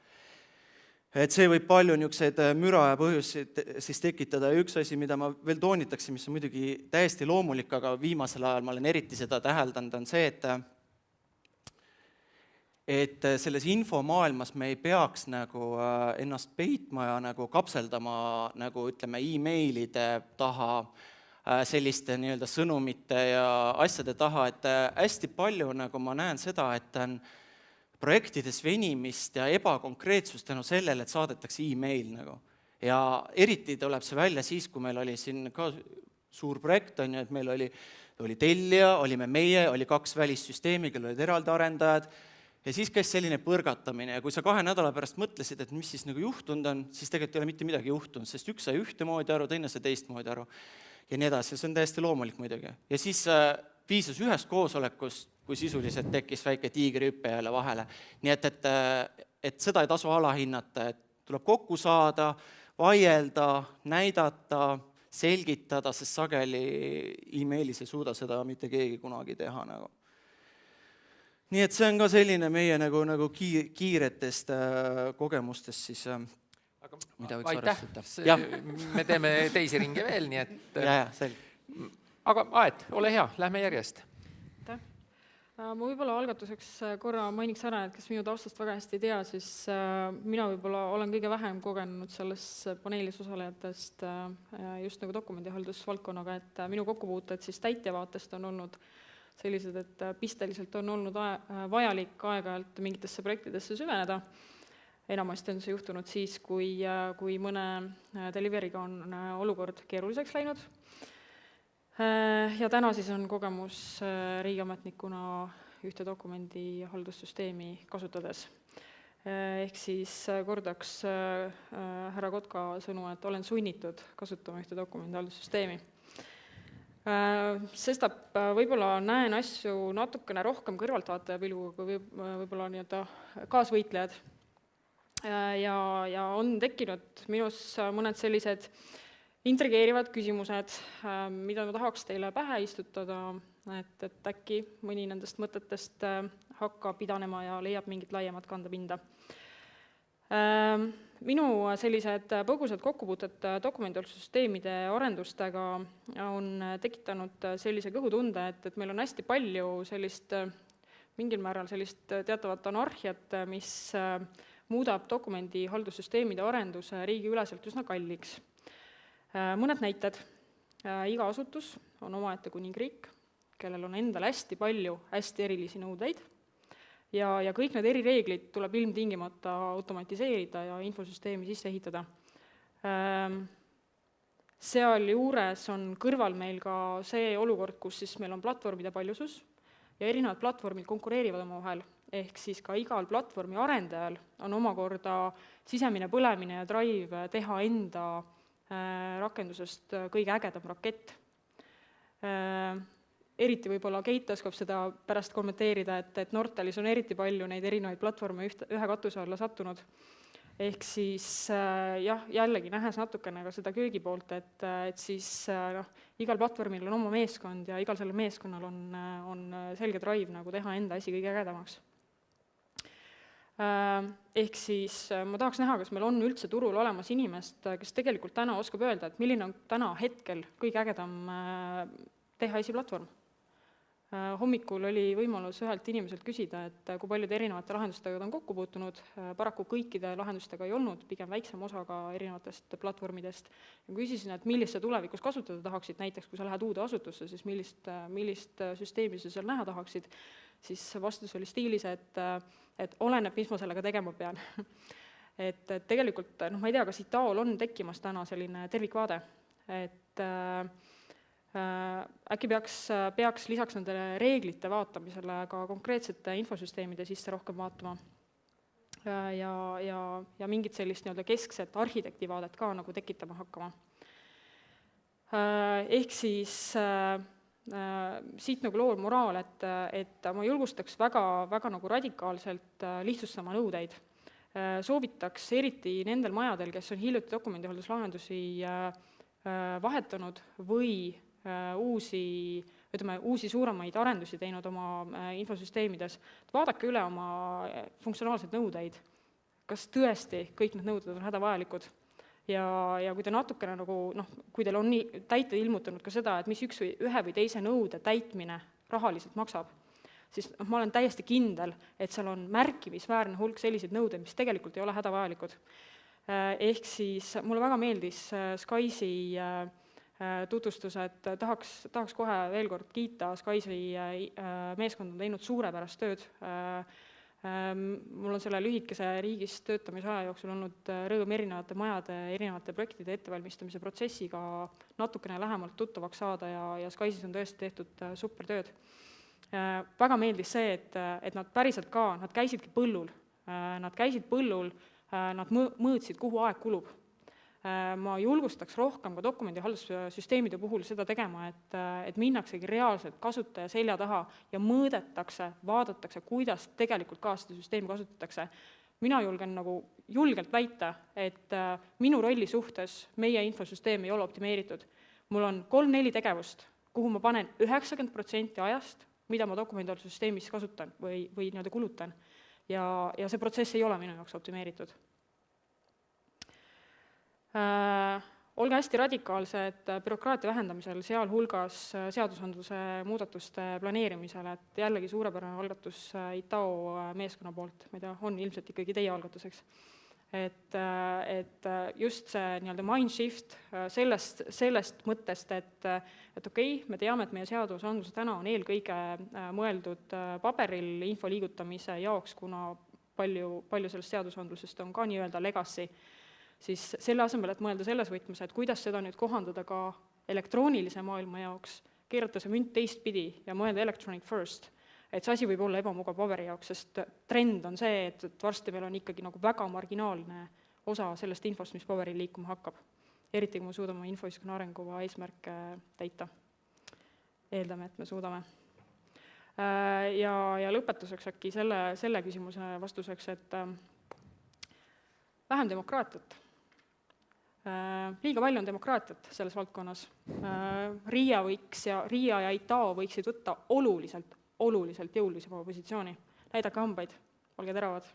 Et see võib palju niisuguseid müra ja põhjuseid siis tekitada ja üks asi, mida ma veel toonitaksin, mis on muidugi täiesti loomulik, aga viimasel ajal ma olen eriti seda täheldanud, on see, et selles infomaailmas me ei peaks nagu ennast peitma ja nagu kapseldama nagu ütleme e-mailide taha, selliste nii-öelda sõnumite ja asjade taha, et hästi palju nagu ma näen seda, et on projektides venimist ja ebakonkreetsust tänu sellele, et saadetakse e-mail nagu. Ja eriti tuleb see välja siis, kui meil oli siin ka suur projekt, on ju, et meil oli tellija, olime meie, oli 2 välissüsteemi, kellel olid eraldi arendajad, ja siis käis selline põrgatamine ja kui sa 2 nädala pärast mõtlesid, et mis siis nagu juhtunud on, siis tegelikult ei ole mitte midagi juhtunud, sest üks sai ühtemoodi aru, teine sai teistmoodi aru ja nii edasi, see on täiesti loomulik muidugi. Ja siis piisas ühest koosolekust, kui sisuliselt tekkis väike tiigrihüppe jälle vahele. Nii et seda ei tasu alahinnata, et tuleb kokku saada, vaielda, näidata, selgitada, sest sageli e-mailis ei suuda seda mitte keegi kunagi teha nagu. Nii et see on ka selline meie nagu kiiretest kogemustest siis, mida võiks arvestada. Me teeme teisi ringe veel, nii et... Aga Aet, ole hea, lähme järjest. Ma võib-olla algatuseks korra mainiks ära, et kes minu taustast väga hästi ei tea, siis mina võib-olla olen kõige vähem kogenud selles paneelis osalejatest just nagu dokumendihaldusvaldkonnaga, et minu kokkupuuted siis täitjavaatest on olnud sellised, et pisteliselt on olnud vajalik aeg-ajalt mingitesse projektidesse süveneda. Enamasti on see juhtunud siis, kui mõne deliveriga on olukord keeruliseks läinud. Ja täna siis on kogemus riigiametnikuna ühte dokumendi haldussüsteemi kasutades. Ehk siis kordaks härra Kotka sõnu, et olen sunnitud kasutama ühte dokumendi haldussüsteemi. Sestap võib-olla näen asju natukene rohkem kõrvaltvaataja pilguga kui võib-olla nii-öelda kaasvõitlejad. Ja on tekkinud minus mõned sellised intrigeerivad küsimused, mida ma tahaks teile pähe istutada, et äkki mõni nendest mõtetest hakkab idanema ja leiab mingit laiemat kandepinda. Minu sellised põgusad kokkupuuted dokumendihaldussüsteemide arendustega on tekitanud sellise kõhutunde, et meil on hästi palju sellist, mingil määral sellist teatavat anarhiat, mis muudab dokumendihaldussüsteemide arenduse riigiüleselt üsna kalliks. Mõned näited. Iga asutus on omaette kuningriik, kellel on endal hästi palju hästi erilisi nõudeid ja kõik need erireeglid tuleb ilmtingimata automatiseerida ja infosüsteemi sisse ehitada. Seal juures on kõrval meil ka see olukord, kus siis meil on platvormide paljusus, ja erinevad platvormid konkureerivad omavahel, ehk siis ka igal platvormi arendajal on omakorda sisemine põlemine ja drive teha enda rakendusest kõige ägedam rakett. Eriti võib-olla Keit oskab seda pärast kommenteerida, et Nortalis on eriti palju neid erinevaid platvorme ühe katuse alla sattunud. Ehk siis jah, jällegi nähes natukene ka seda köögipoolt, et siis igal platvormil on oma meeskond ja igal sellel meeskonnal on selge drive nagu teha enda asi kõige ägedamaks. Ehk siis ma tahaks näha, kas meil on üldse turul olemas inimest, kes tegelikult täna oskab öelda, et milline on täna hetkel kõige ägedam teha esiplatvorm. Hommikul oli võimalus ühelt inimeselt küsida, et kui paljude erinevate lahendustega ta on kokku puutunud, paraku kõikide lahendustega ei olnud, pigem väiksem osa ka erinevatest platvormidest. Ja küsisin, et millist sa tulevikus kasutada tahaksid, näiteks kui sa lähed uude asutusse, siis millist süsteemi sa seal näha tahaksid, siis vastus oli stiilis, et oleneb, mis ma sellega tegema pean. Et tegelikult, ma ei tea, kas ITAO-l on tekkimas täna selline tervikvaade, et äkki peaks lisaks nendele reeglite vaatamisele ka konkreetsete infosüsteemide sisse rohkem vaatama ja mingit sellist keskset arhitektivaadet ka nagu tekitama hakkama. Ehk siis siit nagu loov moraal, et ma julgustaks väga nagu radikaalselt lihtsustama nõudeid. Soovitaks eriti nendel majadel, kes on hiljuti dokumendihalduslahendusi vahetanud või uusi suuremaid arendusi teinud oma infosüsteemides, vaadake üle oma funktsionaalseid nõudeid, kas tõesti kõik need nõuded on hädavajalikud. Ja kui te natukene kui teil on täite ilmutanud ka seda, et mis ühe või teise nõude täitmine rahaliselt maksab, siis ma olen täiesti kindel, et seal on märkimisväärne hulk selliseid nõudeid, mis tegelikult ei ole hädavajalikud. Ehk siis mulle väga meeldis SKAIS-i tutvustused, tahaks kohe veel kord kiita, SKAIS-i meeskond on teinud suurepärast tööd. Mul on selle lühikese riigis töötamise aja jooksul olnud rõõm erinevate majade, erinevate projektide ettevalmistamise protsessiga natukene lähemalt tuttavaks saada ja SKAIS-is on tõesti tehtud super tööd. Väga meeldis see, et nad päriselt ka, nad käisidki põllul, nad mõõtsid, kuhu aeg kulub. Ma julgustaks rohkem ka dokumendihaldussüsteemide puhul seda tegema, et minnaksegi reaalselt kasutaja selja taha ja mõõdetakse, vaadatakse, kuidas tegelikult ka seda süsteemi kasutatakse. Mina julgen julgelt väita, et minu rolli suhtes meie infosüsteem ei ole optimeeritud. Mul on 3-4 tegevust, kuhu ma panen 90% ajast, mida ma dokumendihaldussüsteemis kasutan või kulutan. Ja see protsess ei ole minu jaoks optimeeritud. Olge hästi radikaalsed bürokraatia vähendamisel, sealhulgas seadusandluse muudatuste planeerimisel, et jällegi suurepärane algatus ITAO meeskonna poolt, ma ei tea, on ilmselt ikkagi teie algatuseks. Et just see mindshift sellest mõttest, et okei, me teame, et meie seadusandlus täna on eelkõige mõeldud paberil info liigutamise jaoks, kuna palju sellest seadusandlusest on ka nii-öelda legacy, siis selle asemel, et mõelda selles võtmes, et kuidas seda nüüd kohandada ka elektroonilise maailma jaoks, keerata see münt teistpidi ja mõelda electronic first, et see asi võib olla ebamugav paberi jaoks, sest trend on see, et varsti meil on ikkagi väga marginaalne osa sellest infost, mis paberil liikuma hakkab. Eriti, kui me suudame infoühiskonna arengukava eesmärke täita. Eeldame, et me suudame. Ja lõpetuseks äkki selle küsimuse vastuseks, et vähem demokraatiat. Liiga palju on demokraatiat selles valdkonnas. RIA ja ITAO võiksid võtta oluliselt jõulisema positsiooni. Näidake hambaid, olge teravad.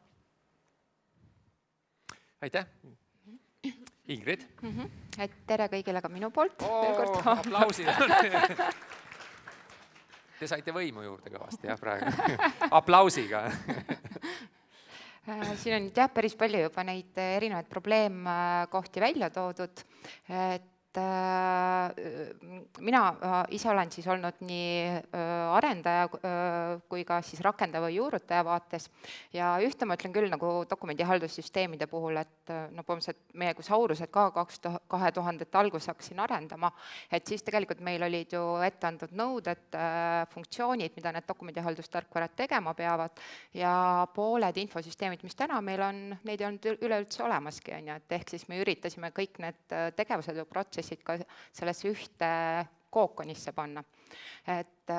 Aitäh! Ingrid? Et tere kõigile ka minu poolt. Aplausid! Te saite võimu juurde kõvasti, jah, praegu. Aplausiga! Siin on päris palju juba neid erinevaid probleemkohti välja toodud. mina ise olen siis olnud nii arendaja kui ka siis rakendava juurutaja vaates ja ühte ma ütlen küll nagu dokumendihaldussüsteemide puhul, et no põhimõtteliselt meie kui Saurused ka 2000 alguses hakkasin arendama, et siis tegelikult meil olid ju ette antud nõuded, funktsioonid, mida need dokumendihaldustarkvarad tegema peavad ja pooled infosüsteemid, mis täna meil on, neid ei olnud üleüldse olemaski, on ju, et ehk siis me üritasime kõik need tegevused ja protsessid ka sellesse ühte kookonisse panna. Et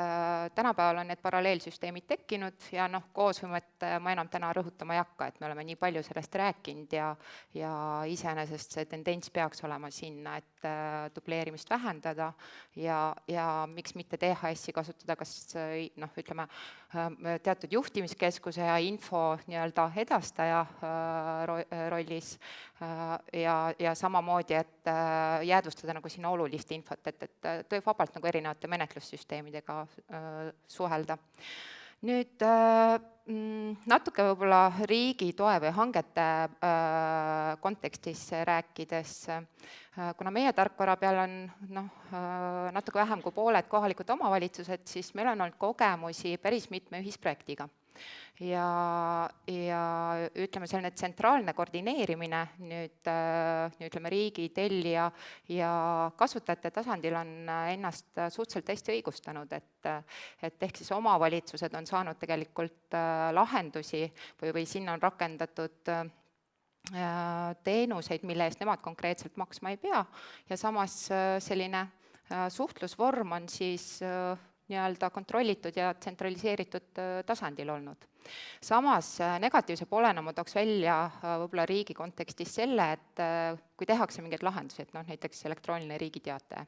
tänapäeval on need paralleelsüsteemid tekkinud ja noh, koosvõimet ma enam täna rõhutama ei hakka, et me oleme nii palju sellest rääkinud ja iseenesest see tendents peaks olema sinna, et dubleerimist vähendada ja miks mitte DHS-i kasutada kas noh, ütleme teatud juhtimiskeskuse ja info nii-öelda edastaja rollis ja samamoodi, et jäädvustada nagu sinna olulist infot, et töö vabalt nagu erinevate menetlussüsteemidega suhelda. Nüüd natuke võib-olla riigi toe või hangete kontekstis rääkides, kuna meie tarkvara peal on natuke vähem kui pooled kohalikud omavalitsused, siis meil on olnud kogemusi päris mitme ühisprojektiga. Ja ütleme, selline tsentraalne koordineerimine nüüd ütleme riigi, tellija ja kasutajate tasandil on ennast suhteliselt hästi õigustanud, et ehk siis omavalitsused on saanud tegelikult lahendusi või sinna on rakendatud teenuseid, mille eest nemad konkreetselt maksma ei pea ja samas selline suhtlusvorm on siis nii-öelda kontrollitud ja tsentraliseeritud tasandil olnud. Samas negatiivse poolena ma tooks välja võib-olla riigi kontekstis selle, et kui tehakse mingeid lahendusi, et noh, näiteks elektrooniline riigiteataja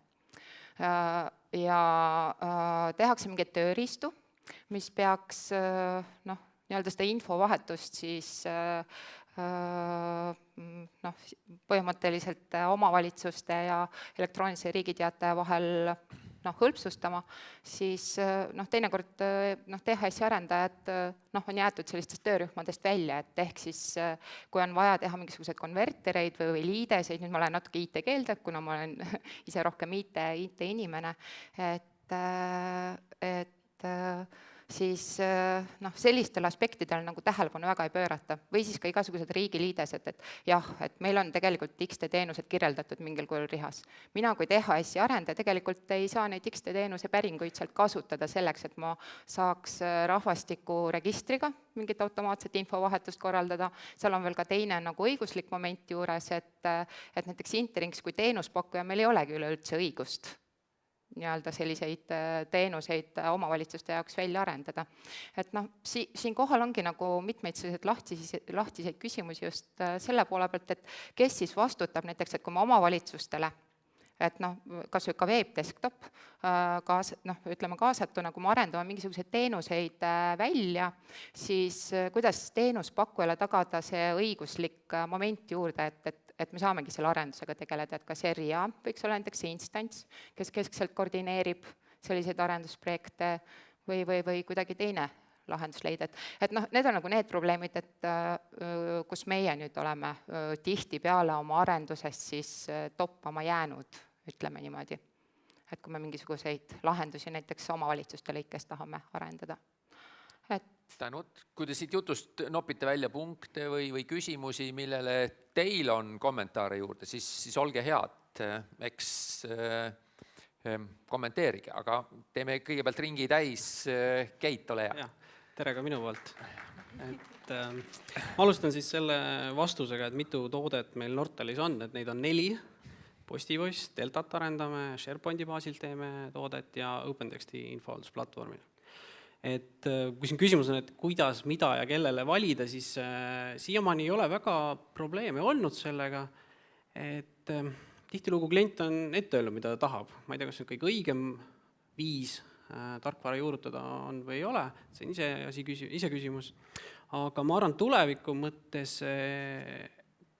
ja tehakse mingeid tööriistu, mis peaks noh, nii-öelda seda infovahetust siis noh, põhimõtteliselt omavalitsuste ja elektroonilise riigiteataja vahel noh, hõlpsustama, siis noh, teinekord noh, DHS-i arendajad noh, on jäetud sellistest töörühmadest välja, et ehk siis kui on vaja teha mingisuguseid konvertereid või liideseid, nüüd ma lähen natuke IT-keelde, kuna ma olen ise rohkem IT-inimene, et siis noh, sellistele aspektidele nagu tähelepanu väga ei pöörata või siis ka igasugused riigiliidesed, et jah, et meil on tegelikult XT teenused kirjeldatud mingil kujul rihas. Mina kui DHS-i arendaja tegelikult ei saa neid XT teenuse päringuid sealt kasutada selleks, et ma saaks rahvastikuregistriga mingit automaatset infovahetust korraldada, seal on veel ka teine nagu õiguslik moment juures, et näiteks Interings kui teenuspakkuja meil ei olegi üleüldse õigust nii-öelda selliseid teenuseid omavalitsuste jaoks välja arendada. Et noh, siinkohal ongi nagu mitmeid selliseid lahtiseid küsimusi just selle poole pealt, et kes siis vastutab näiteks, et kui me omavalitsustele, et noh, kas või ka veebdesktop, ütleme kaasatuna, kui me arendame mingisuguseid teenuseid välja, siis kuidas teenuspakkujale tagada see õiguslik moment juurde, et me saamegi selle arendusega tegeleda, et kas RIA võiks olla näiteks see instants, kes keskselt koordineerib selliseid arendusprojekte või kuidagi teine lahendus leida. Et noh, need on nagu need probleemid, et kus meie nüüd oleme tihtipeale oma arendusest siis toppama jäänud, ütleme niimoodi. Et kui me mingisuguseid lahendusi näiteks omavalitsuste lõikes tahame arendada. Tänud. Kui te siit jutust nopite välja punkte või küsimusi, millele teil on kommentaare juurde, siis olge head, eks kommenteerige, aga teeme kõigepealt ringi täis. Keit, ole hea. Tere ka minu poolt. Ma alustan siis selle vastusega, et mitu toodet meil Nortalis on, et neid on 4. Postipost, Deltat arendame, SharePointi baasil teeme toodet ja OpenTexti infohaldusplatvormil. Et kui siin küsimus on, et kuidas, mida ja kellele valida, siis siiamaani ei ole väga probleeme olnud sellega, et tihtilugu klient on ette öelnud, mida ta tahab. Ma ei tea, kas see on kõige õigem viis tarkvara juurutada on või ei ole, see on ise küsimus. Aga ma arvan, tuleviku mõttes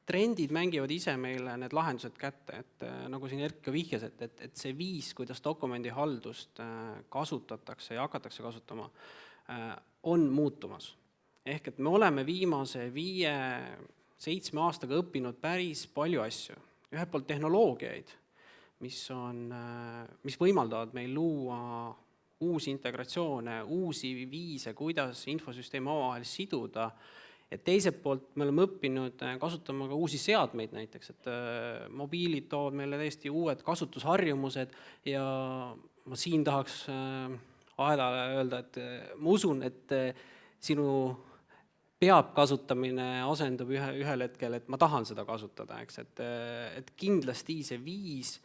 trendid mängivad ise meile need lahendused kätte, et nagu siin Erki vihjas, et see viis, kuidas dokumendihaldust kasutatakse ja hakatakse kasutama, on muutumas. Ehk et me oleme viimase 5-7 aastaga õppinud päris palju asju. Ühelt poolt tehnoloogiaid, mis võimaldavad meil luua uusi integratsioone, uusi viise, kuidas infosüsteeme omavahel siduda, ja teiselt poolt me oleme õppinud kasutama ka uusi seadmeid näiteks, et mobiilid toovad meile täiesti uued kasutusharjumused ja ma siin tahaks Aedale öelda, et ma usun, et sinu peab kasutamine asendub ühel hetkel, et ma tahan seda kasutada, eks, et kindlasti see viis,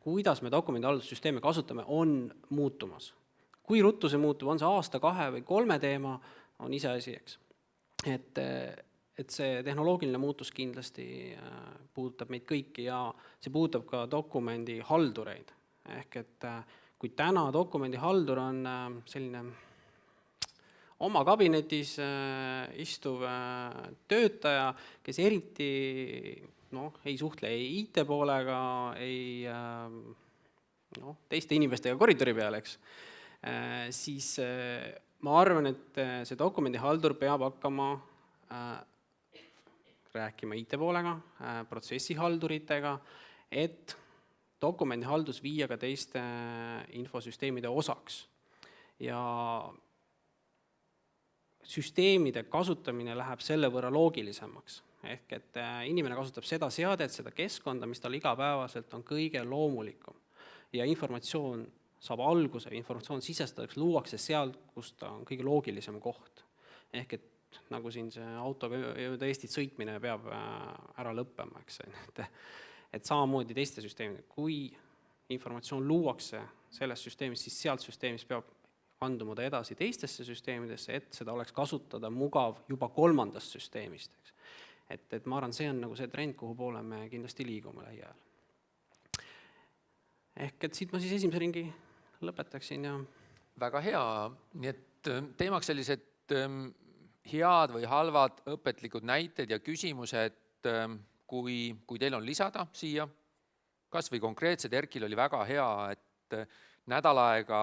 kuidas me dokumendihaldussüsteemi kasutame, on muutumas. Kui ruttu see muutub, on see aasta, 2 või 3 teema, on iseasi, eks. Et see tehnoloogiline muutus kindlasti puudutab meid kõiki ja see puudutab ka dokumendihaldureid. Ehk et kui täna dokumendihaldur on selline oma kabinetis istuv töötaja, kes eriti ei suhtle ei IT poolega, ei teiste inimestega koridori peal, eks, siis ma arvan, et see dokumendihaldur peab hakkama rääkima IT poolega, protsessihalduritega, et dokumendihaldus viia ka teiste infosüsteemide osaks. Ja süsteemide kasutamine läheb selle võrra loogilisemaks. Ehk et inimene kasutab seda seadet, seda keskkonda, mis tal igapäevaselt on kõige loomulikum. Ja informatsioon saab alguse, informatsioon sisestatakse, luuakse seal, kus ta on kõige loogilisem koht. Ehk et nagu siin see autoga Eestit sõitmine peab ära lõppema, eks. Et samamoodi teiste süsteemide, kui informatsioon luuakse selles süsteemis, siis sealt süsteemis peab anduma ta edasi teistesse süsteemidesse, et seda oleks kasutada mugav juba 3. süsteemist. Et ma arvan, see on nagu see trend, kuhu poole me kindlasti liigume lähiajal. Ehk et siit ma siis esimese ringi lõpetaksin. Ja väga hea, nii et teemaks sellised head või halvad õpetlikud näited ja küsimused, kui teil on lisada siia, kas või konkreetsed, Erkil oli väga hea, et nädal aega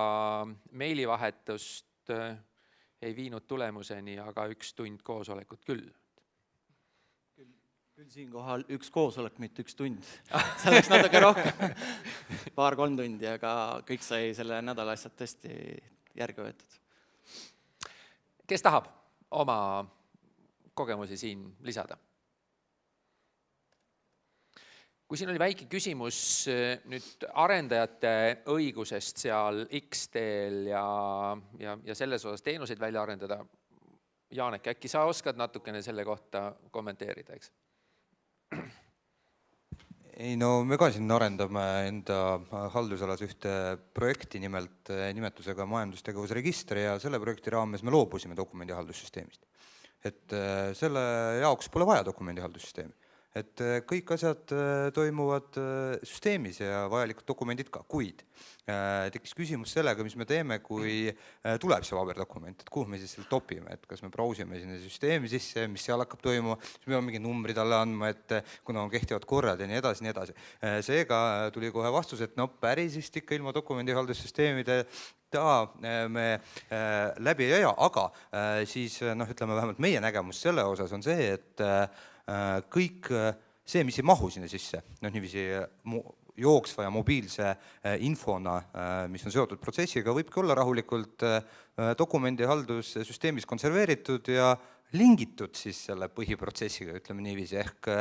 meilivahetust ei viinud tulemuseni, aga 1 tund koosolekut küll. Küll siinkohal 1 koosolek, mitte 1 tund. See oleks natuke rohkem. 2-3 tundi, aga kõik sai selle nädala asjad tõesti järgi võetud. Kes tahab oma kogemusi siin lisada? Kui siin oli väike küsimus nüüd arendajate õigusest seal X-teel ja selles osas teenuseid välja arendada, Jaanek, äkki sa oskad natukene selle kohta kommenteerida, eks? Ei, no me ka siin arendame enda haldusalas ühte projekti nimetusega majandustegevusregister ja selle projekti raames me loobusime dokumendihaldussüsteemist. Et selle jaoks pole vaja dokumendihaldussüsteemi. Et kõik asjad toimuvad süsteemis ja vajalikud dokumendid ka, kuid tekkis küsimus sellega, mis me teeme, kui tuleb see paberdokument, et kuhu me siis selle topime, et kas me brausime sinna süsteemi sisse, mis seal hakkab toimuma, siis me peame mingi numbri talle andma, et kuna on kehtivad korrad ja nii edasi, nii edasi. Seega tuli kohe vastus, et päris vist ikka ilma dokumendihaldussüsteemide me läbi ei aja, aga siis ütleme vähemalt meie nägemus selle osas on see, et kõik see, mis ei mahu sinna sisse, niiviisi jooksva ja mobiilse infona, mis on seotud protsessiga, võibki olla rahulikult dokumendihaldussüsteemis konserveeritud ja lingitud siis selle põhiprotsessiga, ütleme niiviisi, ehk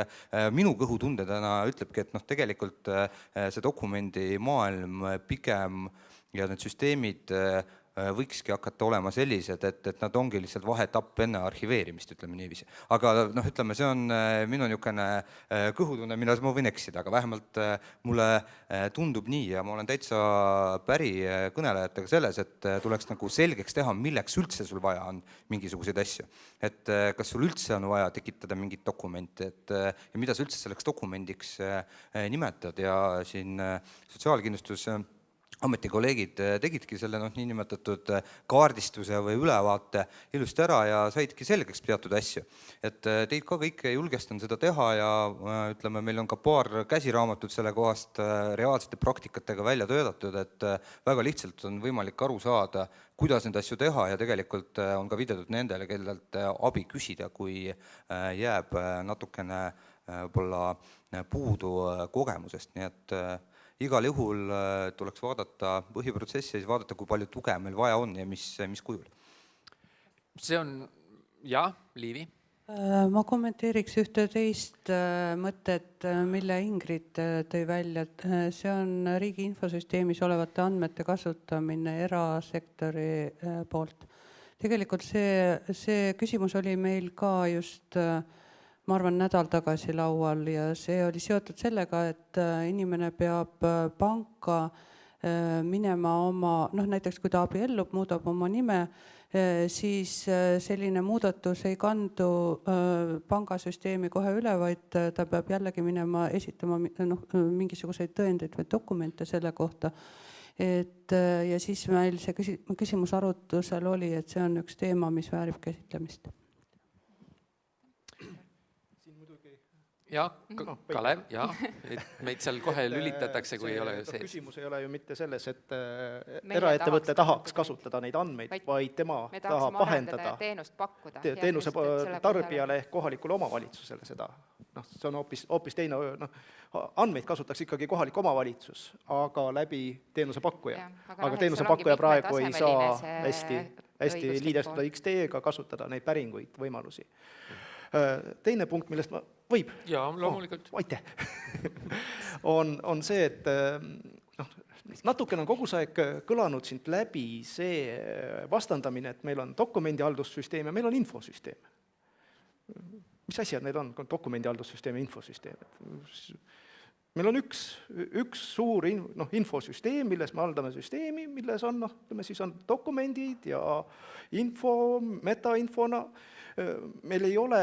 minu kõhutunde täna ütlebki, et tegelikult see dokumendi maailm pigem ja need süsteemid võikski hakata olema sellised, et nad ongi lihtsalt vaheetapp enne arhiveerimist, ütleme niiviisi. Aga ütleme, see on minu niisugune kõhutunne, milles ma võin eksida, aga vähemalt mulle tundub nii ja ma olen täitsa päri kõnelejatega selles, et tuleks nagu selgeks teha, milleks üldse sul vaja on mingisuguseid asju. Et kas sul üldse on vaja tekitada mingit dokumenti, ja mida sa üldse selleks dokumendiks nimetad ja siin sotsiaalkindlustus ametikolleegid tegidki selle niinimetatud kaardistuse või ülevaate ilusti ära ja saidki selgeks teatud asju. Et teid ka kõike julgestan seda teha ja ütleme, meil on ka paar käsiraamatut selle kohast reaalsete praktikatega välja töötatud, et väga lihtsalt on võimalik aru saada, kuidas neid asju teha ja tegelikult on ka videotud nendele, kellelt abi küsida, kui jääb natukene võib-olla puudu kogemusest, nii et igal juhul tuleks vaadata põhiprotsessi ja siis vaadata, kui palju tuge meil vaja on ja mis kujul. See on, jah, Liivi? Ma kommenteeriks ühte teist mõtet, mille Ingrid tõi välja. See on riigi infosüsteemis olevate andmete kasutamine erasektori poolt. Tegelikult see küsimus oli meil ka just, ma arvan, nädal tagasi laual ja see oli seotud sellega, et inimene peab panka minema oma, näiteks kui ta abiellub, muudab oma nime, siis selline muudatus ei kandu pangasüsteemi kohe üle, vaid ta peab jällegi minema esitama mingisuguseid tõendeid või dokumente selle kohta. Ja siis meil see küsimus arutusel oli, et see on üks teema, mis väärib käsitlemist. Jah, Kalev, jah, meid seal kohe lülitatakse, kui ei ole sees. Küsimus ei ole ju mitte selles, et eraettevõte tahaks kasutada neid andmeid, vaid tema tahab vahendada teenuse tarbijale ehk kohalikule omavalitsusele seda. See on hoopis teine, andmeid kasutaks ikkagi kohalik omavalitsus, aga läbi teenusepakkuja. Aga teenusepakkuja praegu ei saa hästi liidestuda XT-ga kasutada neid päringuid võimalusi. Teine punkt, millest ma võib? Jaa, loomulikult. Aitäh! on see, et natukene on kogu see aeg kõlanud siit läbi see vastandamine, et meil on dokumendihaldussüsteem ja meil on infosüsteem. Mis asjad need on, dokumendihaldussüsteem ja infosüsteem? Meil on üks suur infosüsteem, milles me haldame süsteemi, milles on, siis on dokumendid ja info, metainfona. Meil ei ole,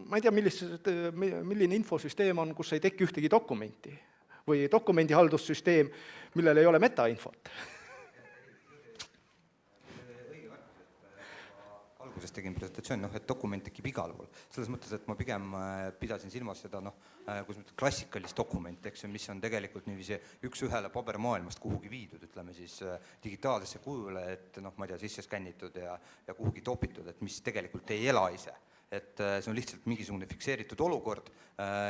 ma ei tea, milline infosüsteem on, kus ei teki ühtegi dokumenti või dokumendihaldussüsteem, millel ei ole metainfot. Alguses tegin presentatsiooni, et dokument tekib igal pool. Selles mõttes, et ma pigem pidasin silmas seda klassikalist dokumenti, mis on tegelikult üks ühele pabermaailmast kuhugi viidud, ütleme siis digitaalsesse kujule, et ma ei tea, sisse skännitud ja kuhugi topitud, et mis tegelikult ei ela ise. Et see on lihtsalt mingisugune fikseeritud olukord,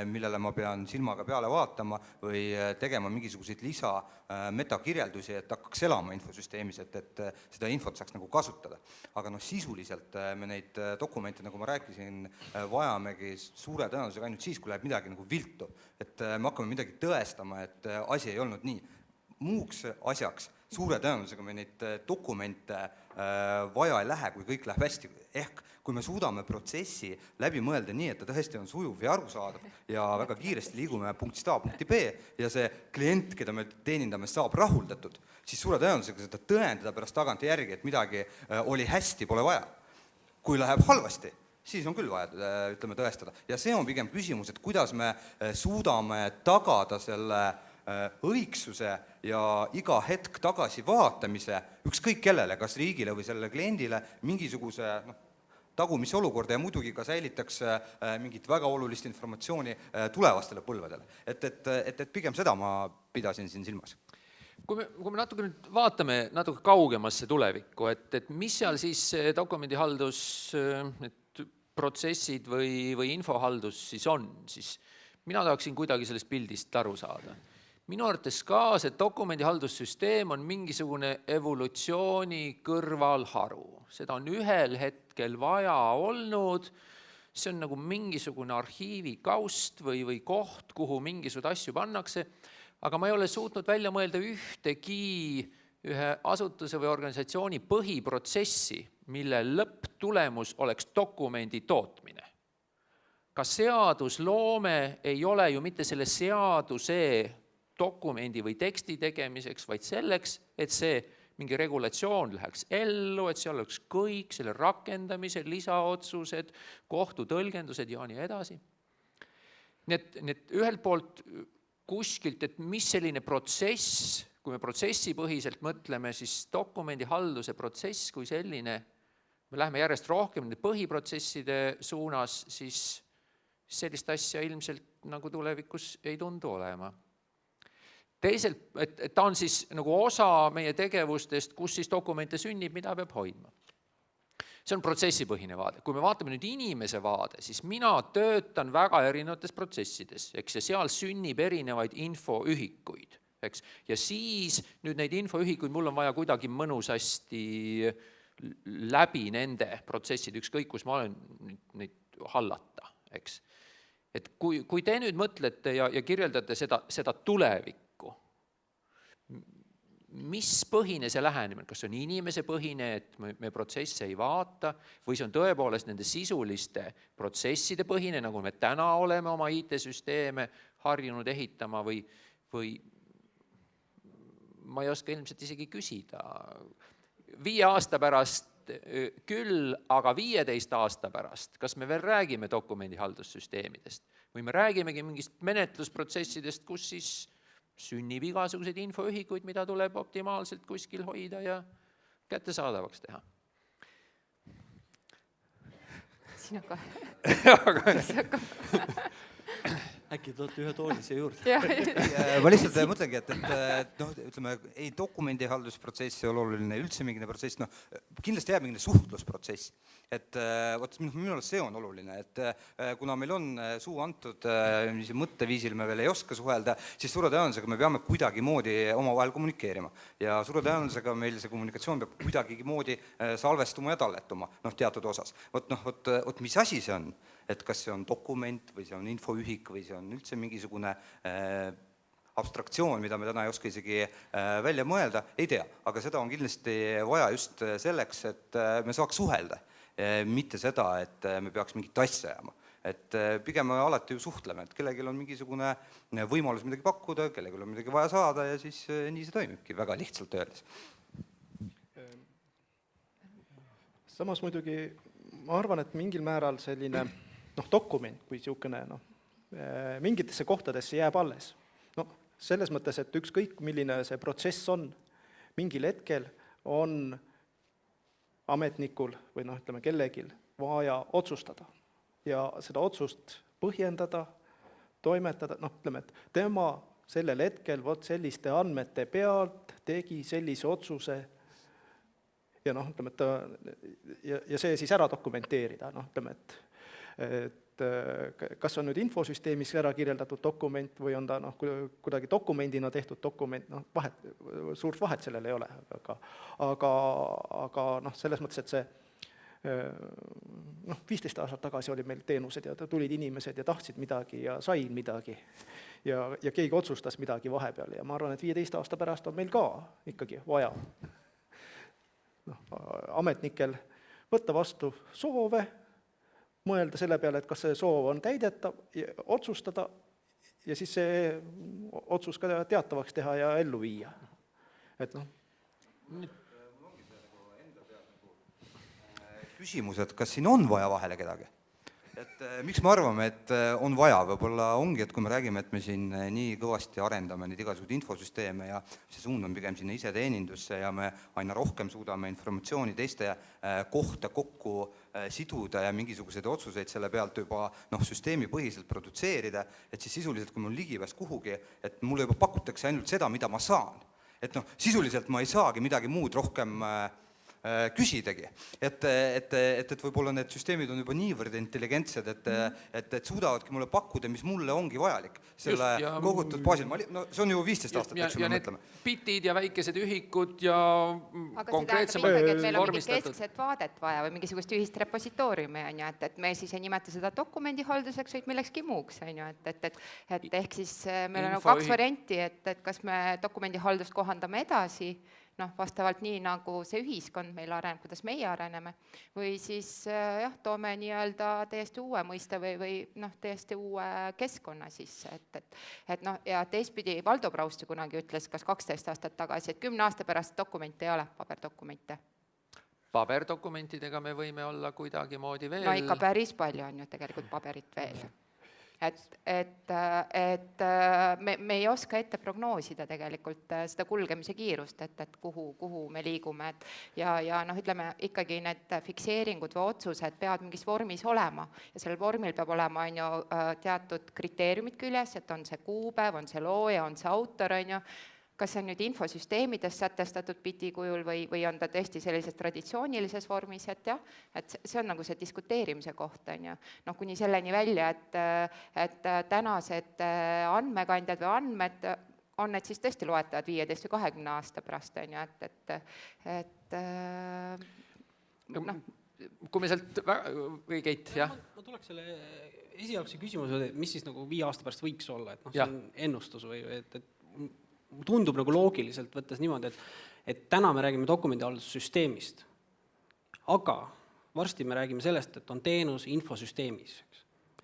millele ma pean silmaga peale vaatama või tegema mingisuguseid lisa metakirjeldusi, et hakkaks elama infosüsteemis, et seda infot saaks kasutada. Aga sisuliselt me neid dokumente, nagu ma rääkisin, vajamegi suure tõenäosusega ainult siis, kui läheb midagi viltu. Et me hakkame midagi tõestama, et asi ei olnud nii. Muuks asjaks suure tõenäosusega me neid dokumente vaja ei lähe, kui kõik läheb hästi. Ehk kui me suudame protsessi läbi mõelda nii, et ta tõesti on sujuv ja arusaadav ja väga kiiresti liigume punktist A punkti B ja see klient, keda me teenindame, saab rahuldatud, siis suure tõenäosusega seda tõendada pärast tagant järgi, et midagi oli hästi, pole vaja. Kui läheb halvasti, siis on küll vaja tõestada. Ja see on pigem küsimus, et kuidas me suudame tagada selle õigsuse ja iga hetk tagasi vaatamise ükskõik kellele, kas riigile või sellele kliendile mingisuguse tagumise olukorda ja muidugi ka säilitakse mingit väga olulist informatsiooni tulevastele põlvedele. Et pigem seda ma pidasin siin silmas. Kui me natuke nüüd vaatame natuke kaugemasse tulevikku, et mis seal siis dokumendihaldus, protsessid või infohaldus siis on, siis mina tahaksin kuidagi sellest pildist aru saada. Minu arvates ka see dokumendihaldussüsteem on mingisugune evolutsiooni kõrvalharu. Seda on ühel hetkel vaja olnud, see on nagu mingisugune arhiivikaust või koht, kuhu mingisugused asju pannakse, aga ma ei ole suutnud välja mõelda ühe asutuse või organisatsiooni põhiprotsessi, mille lõpptulemus oleks dokumendi tootmine. Ka seadusloome ei ole ju mitte selle seaduse dokumendi või teksti tegemiseks, vaid selleks, et see mingi regulatsioon läheks ellu, et seal oleks kõik selle rakendamised, lisaotsused, kohtutõlgendused ja nii edasi. Nii et ühelt poolt kuskilt, et mis selline protsess, kui me protsessipõhiselt mõtleme, siis dokumendihalduse protsess kui selline, me läheme järjest rohkem põhiprotsesside suunas, siis sellist asja ilmselt nagu tulevikus ei tundu olema. Teiselt, et ta on siis nagu osa meie tegevustest, kus siis dokumente sünnib, mida peab hoidma. see on protsessipõhine vaade. Kui me vaatame nüüd inimese vaade, siis mina töötan väga erinevates protsessides, eks, ja seal sünnib erinevaid infoühikuid, eks. Ja siis nüüd neid infoühikuid mul on vaja kuidagi mõnusasti läbi nende protsesside, ükskõik kus ma olen neid hallata, eks. Et kui te nüüd mõtlete ja kirjeldate seda tulevikku, mis põhine see lähenemine, kas see on inimese põhine, et me protsesse ei vaata, või see on tõepoolest nende sisuliste protsesside põhine, nagu me täna oleme oma IT-süsteeme harjunud ehitama, või ma ei oska ilmselt isegi küsida. 5 aasta pärast küll, aga 15 aasta pärast, kas me veel räägime dokumendihaldussüsteemidest või me räägimegi mingist menetlusprotsessidest, kus siis sünnib igasuguseid infoühikuid, mida tuleb optimaalselt kuskil hoida ja kättesaadavaks teha. Sina ka. Äkki toote ühe tooli siia juurde? Ma lihtsalt mõtlengi, et ütleme, ei dokumendihaldusprotsess ei ole oluline, üldse mingine protsess, kindlasti jääb mingine suhtlusprotsess. Et minu arust see on oluline, et kuna meil on suu antud mõtteviisil, me veel ei oska suhelda, siis suure tõenäosusega me peame kuidagi moodi omavahel kommunikeerima. Ja suure tõenäosusega meil see kommunikatsioon peab kuidagi moodi salvestuma ja talletuma, teatud osas. Vot mis asi see on? Et kas see on dokument või see on infoühik või see on üldse mingisugune abstraktsioon, mida me täna ei oska isegi välja mõelda, ei tea. Aga seda on kindlasti vaja just selleks, et me saaks suhelda, mitte seda, et me peaks mingit asja jääma. Et pigem me alati ju suhtleme, et kellelgi on mingisugune võimalus midagi pakkuda, kellelgi on midagi vaja saada ja siis nii see toimibki, väga lihtsalt öeldes. Samas muidugi ma arvan, et mingil määral selline dokument kui niisugune mingitesse kohtadesse jääb alles. Selles mõttes, et ükskõik milline see protsess on, mingil hetkel on ametnikul või ütleme kellegil vaja otsustada ja seda otsust põhjendada, toimetada, ütleme, et tema sellel hetkel selliste andmete pealt tegi sellise otsuse ja ütleme, ja see siis ära dokumenteerida, ütleme, et kas on nüüd infosüsteemis ära kirjeldatud dokument või on ta kuidagi dokumendina tehtud dokument, suurt vahet sellel ei ole, aga selles mõttes, et see 15 aastat tagasi oli meil teenused ja tulid inimesed ja tahtsid midagi ja said midagi ja keegi otsustas midagi vahepeal ja ma arvan, et 15 aasta pärast on meil ka ikkagi vaja ametnikel võtta vastu soove, mõelda selle peale, et kas see soov on täidetav, otsustada ja siis see otsus ka teatavaks teha ja ellu viia. Et Küsimus, et kas siin on vaja vahele kedagi? Et miks me arvame, et on vaja? Võib-olla ongi, et kui me räägime, et me siin nii kõvasti arendame neid igasugused infosüsteeme ja see suund on pigem sinna iseteenindusse ja me aina rohkem suudame informatsiooni teiste kohta kokku siduda ja mingisuguseid otsuseid selle pealt juba süsteemi põhiselt produtseerida, et siis sisuliselt, kui mul ligipääs kuhugi, et mulle juba pakutakse ainult seda, mida ma saan. Et sisuliselt ma ei saagi midagi muud rohkem küsidagi. Et võib-olla need süsteemid on juba niivõrd intelligentsed, et suudavadki mulle pakkuda, mis mulle ongi vajalik selle kogutud baasil. See on ju 15 aastat, eks me mõtleme. Bitid ja väikesed ühikud ja konkreetsemalt vormistatud. Aga see tähendab ikkagi, et meil on mingit keskset vaadet vaja või mingisugust ühist repositooriumi, et me siis ei nimeta seda dokumendihalduseks, vaid millekski muuks. Et ehk siis meil on 2 varianti, et kas me dokumendihaldust kohandame edasi, vastavalt nii, nagu see ühiskond meil areneb, kuidas meie areneme, või siis toome nii-öelda täiesti uue mõiste või täiesti uue keskkonna sisse. Ja teistpidi Valdo Prausti kunagi ütles, kas 12 aastat tagasi, et 10 aasta pärast dokumente ei ole, paberdokumente. Paberdokumentidega me võime olla kuidagi moodi veel. No ikka päris palju on ju tegelikult paberit veel. Et me ei oska ette prognoosida tegelikult seda kulgemise kiirust, et kuhu me liigume. Ja ütleme, ikkagi need fikseeringud või otsused peavad mingis vormis olema ja sellel vormil peab olema teatud kriteeriumid küljes, et on see kuupäev, on see looja, on see autor, kas see on nüüd infosüsteemides sätestatud biti kujul või on ta tõesti sellises traditsioonilises vormis, et jah, et see on nagu see diskuteerimise koht, on ju. Noh, kuni selleni välja, et tänased andmekandjad või andmed on need siis tõesti loetavad 15 või 20 aasta pärast, on ju, et noh. Kui me sealt, või Keit, jah? Ma tuleks selle esialgse küsimuse, mis siis nagu 5 aasta pärast võiks olla, et noh, see on ennustus või et tundub nagu loogiliselt võttes niimoodi, et täna me räägime dokumendihaldussüsteemist, aga varsti me räägime sellest, et on teenus infosüsteemis.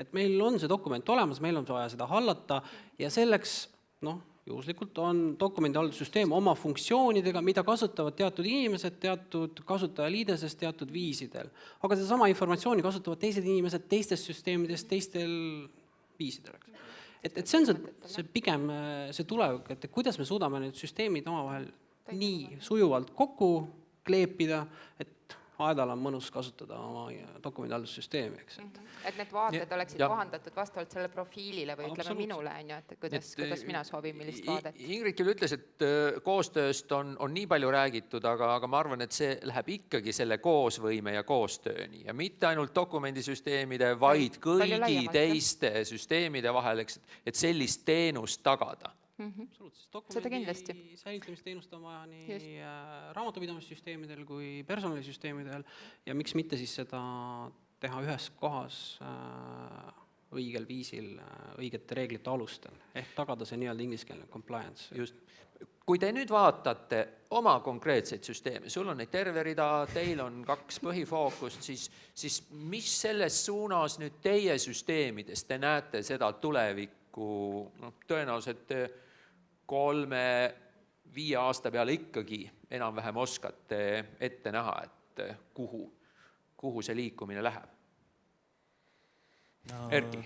Et meil on see dokument olemas, meil on vaja seda hallata ja selleks, noh, juhuslikult on dokumendihaldussüsteem oma funktsioonidega, mida kasutavad teatud inimesed, teatud kasutajaliidesest, teatud viisidel. Aga sedasama informatsiooni kasutavad teised inimesed teistes süsteemides, teistel viisidel. Et see on see pigem see tulevik, et kuidas me suudame need süsteemid omavahel nii sujuvalt kokku kleepida, et aedal on mõnus kasutada oma dokumendihaldussüsteemi, eks. Et need vaated oleksid kohandatud vastavalt selle profiilile või ütleme minule, et kuidas mina soovin, millist vaadet. Ingrid küll ütles, et koostööst on nii palju räägitud, aga ma arvan, et see läheb ikkagi selle koosvõime ja koostööni ja mitte ainult dokumendisüsteemide, vaid kõigi teiste süsteemide vahel, et sellist teenust tagada. Seda kindlasti. Säilitlemisteenust on vaja nii raamatupidamissüsteemidel kui personalisüsteemidel ja miks mitte siis seda teha ühes kohas õigel viisil, õigete reeglite alustel, ehk tagada see nii-öelda ingliskeelne compliance. Just. Kui te nüüd vaatate oma konkreetseid süsteeme, sul on neid terve rida, teil on 2 põhifookust, siis mis selles suunas nüüd teie süsteemides te näete seda tulevikku, tõenäoliselt 3-5 aasta peale ikkagi enam-vähem oskate ette näha, et kuhu see liikumine läheb? Erki?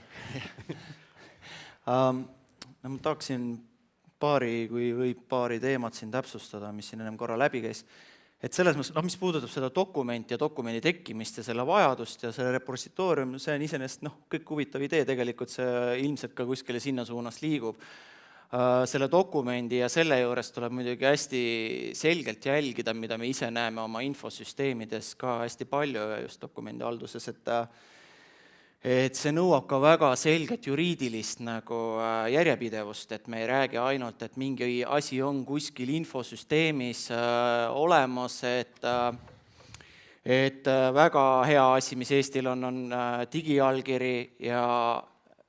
Ma tahaksin paari teemat siin täpsustada, mis siin ennem korra läbi käis. Et selles mõttes, mis puudutab seda dokumenti ja dokumendi tekkimist ja selle vajadust ja selle repositoorium, see on iseenesest kõik huvitav idee, tegelikult see ilmselt ka kuskile sinna suunas liigub. Selle dokumendi ja selle juures tuleb muidugi hästi selgelt jälgida, mida me ise näeme oma infosüsteemides ka hästi palju ja just dokumendihalduses, et see nõuab ka väga selget juriidilist nagu järjepidevust, et me ei räägi ainult, et mingi asi on kuskil infosüsteemis olemas, et väga hea asi, mis Eestil on digiallkiri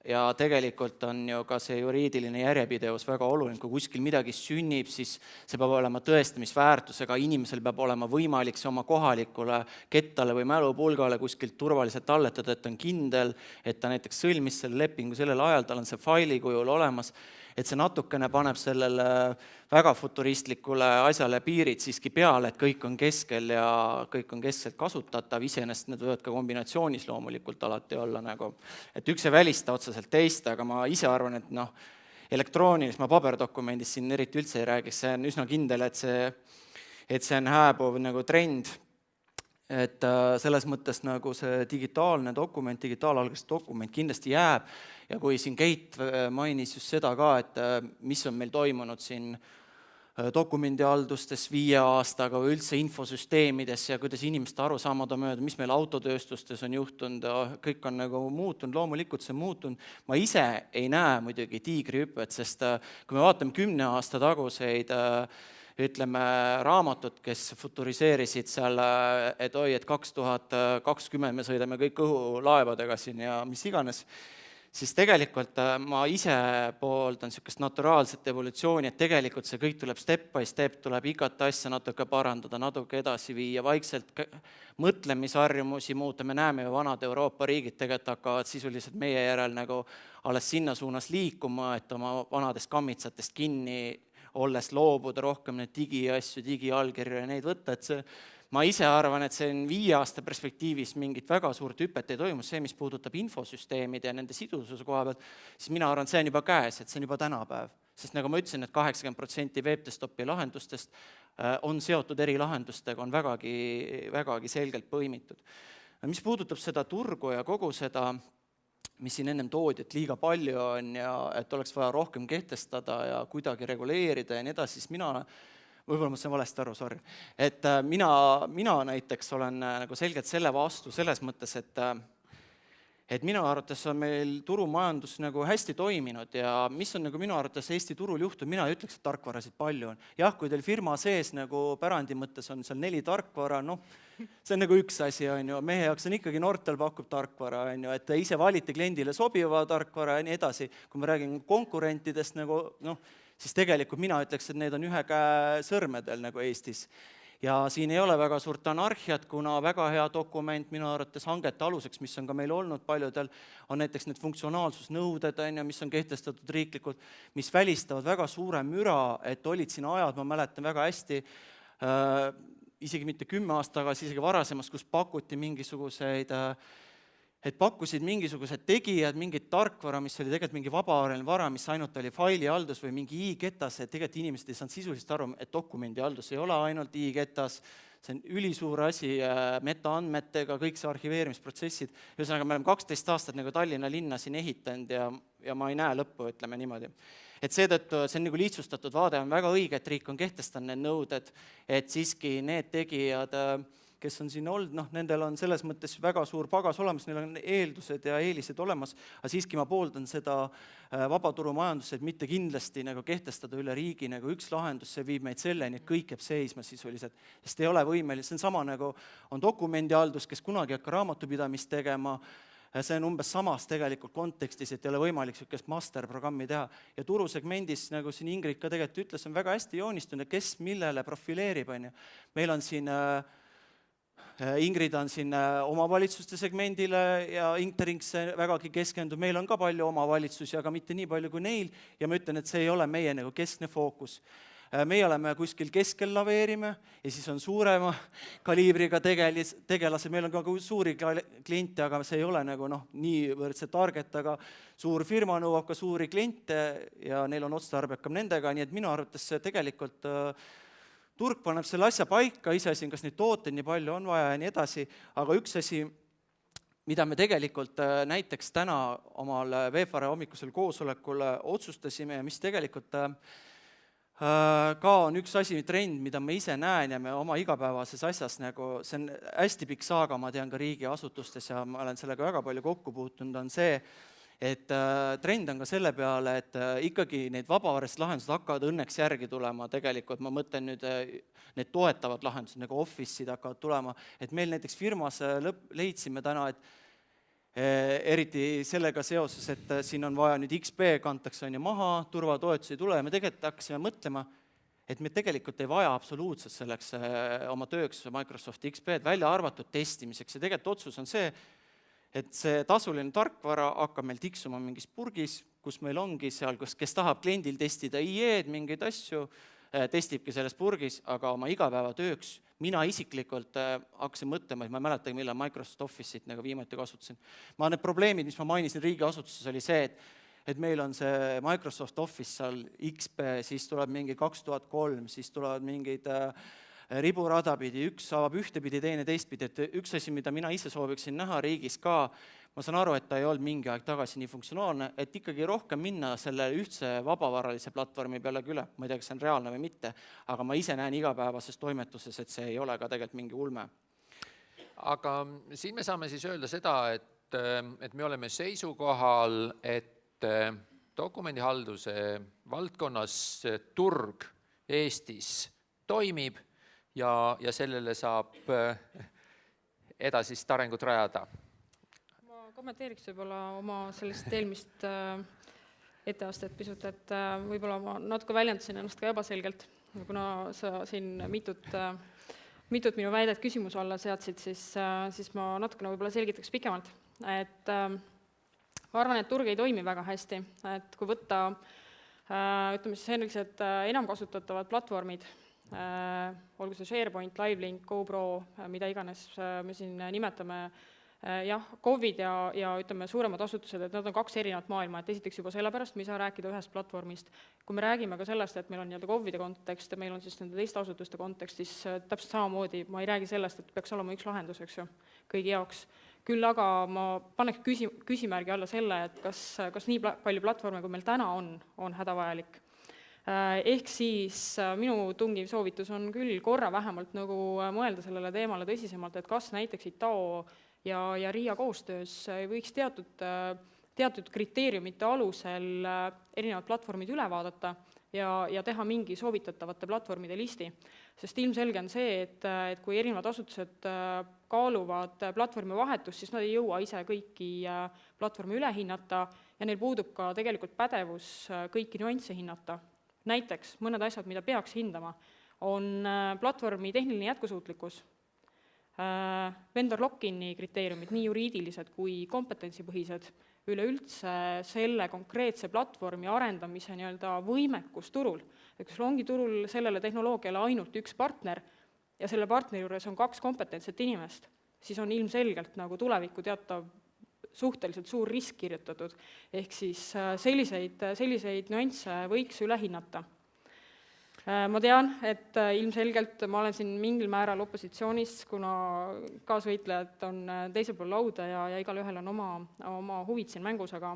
ja tegelikult on ju ka see juriidiline järjepidevus väga oluline, kui kuskil midagi sünnib, siis see peab olema tõestamisväärtusega, inimesel peab olema võimalik see oma kohalikule kettale või mälupulgale kuskilt turvaliselt talletada, et on kindel, et ta näiteks sõlmis selle lepingu sellel ajal, tal on see faili kujul olemas, et see natukene paneb sellele väga futuristlikule asjale piirid siiski peale, et kõik on keskel ja kõik on keskselt kasutatav, iseenesest need võivad ka kombinatsioonis loomulikult alati olla nagu, et üks ei välista otseselt teist, aga ma ise arvan, et elektroonilis, ma paberdokumendis siin eriti üldse ei räägiks, see on üsna kindel, et see on hääbuv nagu trend, et selles mõttes nagu see digitaalne dokument, digitaalalgast dokument kindlasti jääb ja kui siin Keit mainis just seda ka, et mis on meil toimunud siin dokumendihaldustes 5 aastaga või üldse infosüsteemides ja kuidas inimeste arusaamad on mööda, mis meil autotööstustes on juhtunud, kõik on nagu muutunud, loomulikult see on muutunud. Ma ise ei näe muidugi tiigrihüpet, sest kui me vaatame 10 aasta taguseid ütleme raamatut, kes futuriseerisid seal, et oi, et 2020 me sõidame kõik õhulaevadega siin ja mis iganes, siis tegelikult ma ise pooldan niisugust naturaalset evolutsiooni, et tegelikult see kõik tuleb step by step, tuleb igat asja natuke parandada, natuke edasi viia, vaikselt mõtlemisharjumusi muuta, me näeme ju vanad Euroopa riigid tegelikult hakkavad sisuliselt meie järel nagu alles sinna suunas liikuma, et oma vanadest kammitsatest kinni olles loobuda rohkem neid digiasju, digiallkirju ja neid võtta, et ma ise arvan, et see on 5 aasta perspektiivis mingit väga suurt hüpet ei toimu, see, mis puudutab infosüsteemide ja nende sidususe koha pealt, siis mina arvan, et see on juba käes, et see on juba tänapäev. Sest nagu ma ütlesin, et 80% webdesktopi lahendustest on seotud erilahendustega, on vägagi selgelt põimitud. Mis puudutab seda turgu ja kogu seda mis siin ennem toodi, et liiga palju on ja et oleks vaja rohkem kehtestada ja kuidagi reguleerida ja nii edasi, siis mina, võib-olla ma sain valesti aru, sorry, et mina näiteks olen nagu selgelt selle vastu selles mõttes, et minu arvates on meil turumajandus nagu hästi toiminud ja mis on nagu minu arvates Eesti turul juhtunud, mina ei ütleks, et tarkvarasid palju on. Jah, kui teil firma sees nagu pärandi mõttes on seal 4 tarkvara, noh, see on nagu üks asi, on ju, meie jaoks on ikkagi Nortal pakub tarkvara, on ju, et te ise valite kliendile sobiva tarkvara ja nii edasi. Kui ma räägin konkurentidest, nagu, noh, siis tegelikult mina ütleks, et need on ühe käe sõrmedel nagu Eestis. Ja siin ei ole väga suurt anarhiat, kuna väga hea dokument minu arvates hangete aluseks, mis on ka meil olnud paljudel, on näiteks need funktsionaalsusnõuded, mis on kehtestatud riiklikult, mis välistavad väga suure müra, et olid siin ajad, ma mäletan väga hästi, isegi mitte 10 aastat tagasi, isegi varasemast, kus pakuti mingisuguseid et pakkusid mingisugused tegijad, mingit tarkvara, mis oli tegelikult mingi vabaareline vara, mis ainult oli failihaldus või mingi i-ketas, et tegelikult inimesed ei saanud sisuliselt aru, et dokumendihaldus ei ole ainult i-ketas, see on ülisuur asi metaandmetega, kõik see arhiveerimisprotsessid. Ühesõnaga, me oleme 12 aastat nagu Tallinna linna siin ehitanud ja ma ei näe lõppu, ütleme niimoodi. Et seetõttu see on nagu lihtsustatud vaade, on väga õige, et riik on kehtestanud need nõuded, et siiski need tegijad kes on siin olnud, noh, nendel on selles mõttes väga suur pagas olemas, neil on eeldused ja eelised olemas, aga siiski ma pooldan seda vabaturumajandust, et mitte kindlasti nagu kehtestada üle riigi nagu üks lahendus, see viib meid selleni, et kõik jääb seisma sisuliselt, sest ei ole võimeline, see on sama nagu on dokumendihaldus, kes kunagi ei hakka raamatupidamist tegema, see on umbes samas tegelikult kontekstis, et ei ole võimalik niisugust masterprogrammi teha. Ja turusegmendis, nagu siin Ingrid ka tegelikult ütles, on väga hästi joonistunud, kes millele profileerib. Meil on siin Ingrid on siin omavalitsuste segmendile ja Interings vägagi keskendub, meil on ka palju omavalitsusi, aga mitte nii palju kui neil ja ma ütlen, et see ei ole meie nagu keskne fookus. Meie oleme kuskil keskel laveerime ja siis on suurema kaliibriga tegelased, meil on ka suuri kliente, aga see ei ole nagu niivõrd see target, aga suur firma nõuab ka suuri kliente ja neil on otstarbekam nendega, nii et minu arvates see tegelikult turg paneb selle asja paika, ise asi on, kas neid tooteid nii palju on vaja ja nii edasi, aga üks asi, mida me tegelikult näiteks täna omal VFR hommikusel koosolekul otsustasime ja mis tegelikult ka on üks asi, trend, mida ma ise näen ja me oma igapäevases asjas, nagu see on hästi pikk saaga, ma tean ka riigiasutustes ja ma olen sellega väga palju kokku puutunud, on see, et trend on ka selle peale, et ikkagi neid vabavarest lahendused hakkavad õnneks järgi tulema, tegelikult ma mõtlen nüüd need toetavad lahendused, nagu Office'id hakkavad tulema, et meil näiteks firmas leidsime täna, et eriti sellega seoses, et siin on vaja nüüd XP kantakse maha, turvatoetusi ei tule ja me tegelikult hakkasime mõtlema, et me tegelikult ei vaja absoluutselt selleks oma tööks Microsoft XP-d välja arvatud testimiseks ja tegelikult otsus on see, et see tasuline tarkvara hakkab meil tiksuma mingis purgis, kus meil ongi seal, kes tahab kliendil testida IE-d, mingeid asju, testibki selles purgis, aga oma igapäevatööks mina isiklikult hakkasin mõtlema, et ma ei mäletagi, millal Microsoft Office'it nagu viimati kasutasin. Need probleemid, mis ma mainisin riigiasutuses, oli see, et meil on see Microsoft Office seal XP, siis tuleb mingi 2003, siis tulevad mingid riburada pidi, üks saab ühtepidi, teine teistpidi, et üks asi, mida mina ise sooviksin näha riigis ka, ma saan aru, et ta ei olnud mingi aeg tagasi nii funktsionaalne, et ikkagi rohkem minna selle ühtse vabavaralise platvormi peale üle, ma ei tea, kas see on reaalne või mitte, aga ma ise näen igapäevases toimetuses, et see ei ole ka tegelikult mingi ulme. Aga siin me saame siis öelda seda, et me oleme seisukohal, et dokumendihalduse valdkonnas turg Eestis toimib ja sellele saab edasist arengut rajada. Ma kommenteeriks võib-olla oma sellist eelmist etteastet pisut, et võib-olla ma natuke väljendasin ennast ka ebaselgelt, kuna sa siin mitut minu väidet küsimuse alla seadsid, siis ma natukene võib-olla selgitaks pikemalt. Et ma arvan, et turg ei toimi väga hästi, et kui võtta ütleme siis sellised enam kasutatavad platvormid, olgu see SharePoint, LiveLink, GoPro, mida iganes me siin nimetame, jah, COVID ja ütleme suuremad asutused, et nad on 2 erinevat maailma, et esiteks juba sellepärast me ei saa rääkida ühest platvormist. Kui me räägime ka sellest, et meil on COVID-i kontekst ja meil on siis nende teiste asutuste kontekstis täpselt samamoodi, ma ei räägi sellest, et peaks olema üks lahendus, eks ju, kõigi jaoks. küll aga ma paneks küsimärgi alla selle, et kas nii palju platvorme, kui meil täna on hädavajalik. Ehk siis minu tungiv soovitus on küll korra vähemalt nagu mõelda sellele teemale tõsisemalt, et kas näiteks ITAO ja RIA koostöös võiks teatud kriteeriumite alusel erinevad platvormid üle vaadata ja teha mingi soovitatavate platvormide listi. Sest ilmselge on see, et kui erinevad asutused kaaluvad platvormi vahetust, siis nad ei jõua ise kõiki platvormi üle hinnata ja neil puudub ka tegelikult pädevus kõiki nüansse hinnata. Näiteks mõned asjad, mida peaks hindama, on platvormi tehniline jätkusuutlikkus, vendor lock-in'i kriteeriumid, nii juriidilised kui kompetentsipõhised, üleüldse selle konkreetse platvormi arendamise võimekus turul. Kas ongi turul sellele tehnoloogiale ainult üks partner ja selle partneri juures on 2 kompetentset inimest, siis on ilmselgelt nagu tulevikku teatav suhteliselt suur risk kirjutatud. Ehk siis selliseid nüansse võiks üle hinnata. Ma tean, et ilmselgelt ma olen siin mingil määral opositsioonis, kuna kaasvõitlejad on teisel pool lauda ja igal ühel on oma huvid siin mängus, aga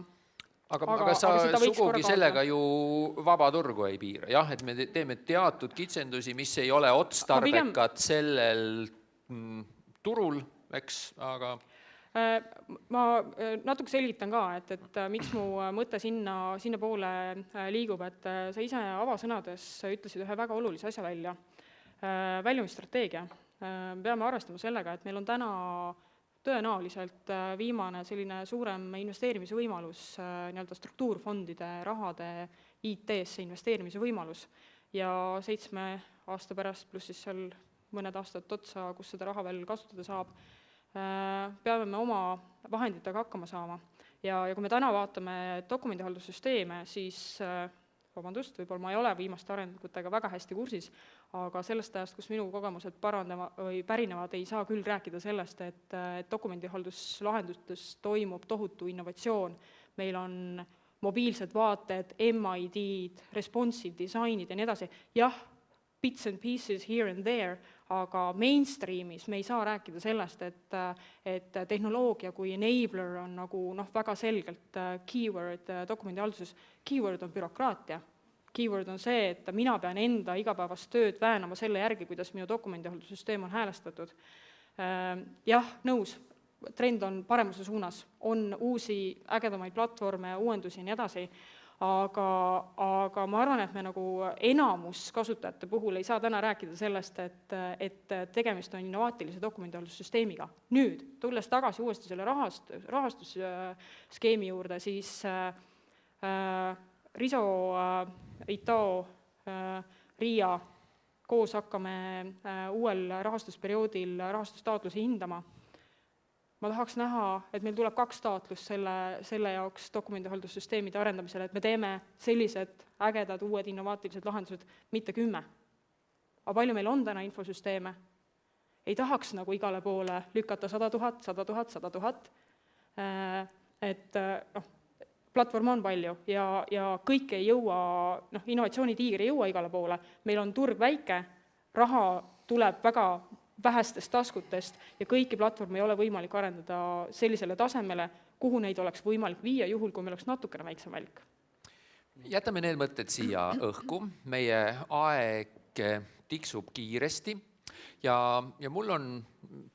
sa sugugi sellega ju vaba turgu ei piira. Jah, et me teeme teatud kitsendusi, mis ei ole otstarbekad sellel turul, eks, aga... Ma natuke selgitan ka, et miks mu mõte sinna poole liigub, et sa ise avasõnades ütlesid ühe väga olulise asja välja. Väljumisstrateegia. Peame arvestama sellega, et meil on täna tõenäoliselt viimane selline suurem investeerimise võimalus, struktuurfondide rahade IT-sse investeerimise võimalus ja 7 aasta pärast, pluss siis seal mõned aastad otsa, kus seda raha veel kasutada saab, peame me oma vahenditega hakkama saama. Ja kui me täna vaatame dokumendihaldussüsteeme, siis, vabandust, võib-olla ma ei ole viimaste arengutega väga hästi kursis, aga sellest ajast, kus minu kogemused pärinevad, ei saa küll rääkida sellest, et dokumendihalduslahendustes toimub tohutu innovatsioon. Meil on mobiilsed vaated, MID-d, responsive designid ja nii edasi. Jah, bits and pieces here and there, aga mainstreamis me ei saa rääkida sellest, et tehnoloogia kui enabler on nagu väga selgelt keyword dokumendihalduses. Keyword on bürokraatia. Keyword on see, et mina pean enda igapäevast tööd väänama selle järgi, kuidas minu dokumendihaldussüsteem on häälestatud. Jah, nõus, trend on paremuse suunas, on uusi ägedamaid platvorme, uuendusi ja nii edasi, aga ma arvan, et me nagu enamus kasutajate puhul ei saa täna rääkida sellest, et tegemist on innovaatilise dokumendihaldussüsteemiga. Nüüd, tulles tagasi uuesti selle rahastusskeemi juurde, siis RISO, ITAO, RIA koos hakkame uuel rahastusperioodil rahastustaotlusi hindama. Ma tahaks näha, et meil tuleb 2 taotlust selle jaoks dokumendihaldussüsteemide arendamisele, et me teeme sellised ägedad uued innovaatilised lahendused, mitte 10. Aga palju meil on täna infosüsteeme? Ei tahaks nagu igale poole lükata 100 000, 100 000, 100 000. Et platvorm on palju ja kõik ei jõua, innovatsioonitiiger ei jõua igale poole. Meil on turg väike, raha tuleb väga vähestest taskutest ja kõiki platvormi ei ole võimalik arendada sellisele tasemele, kuhu neid oleks võimalik viia juhul, kui meil oleks natukene väiksem valik. Jätame need mõtted siia õhku. Meie aeg tiksub kiiresti ja mul on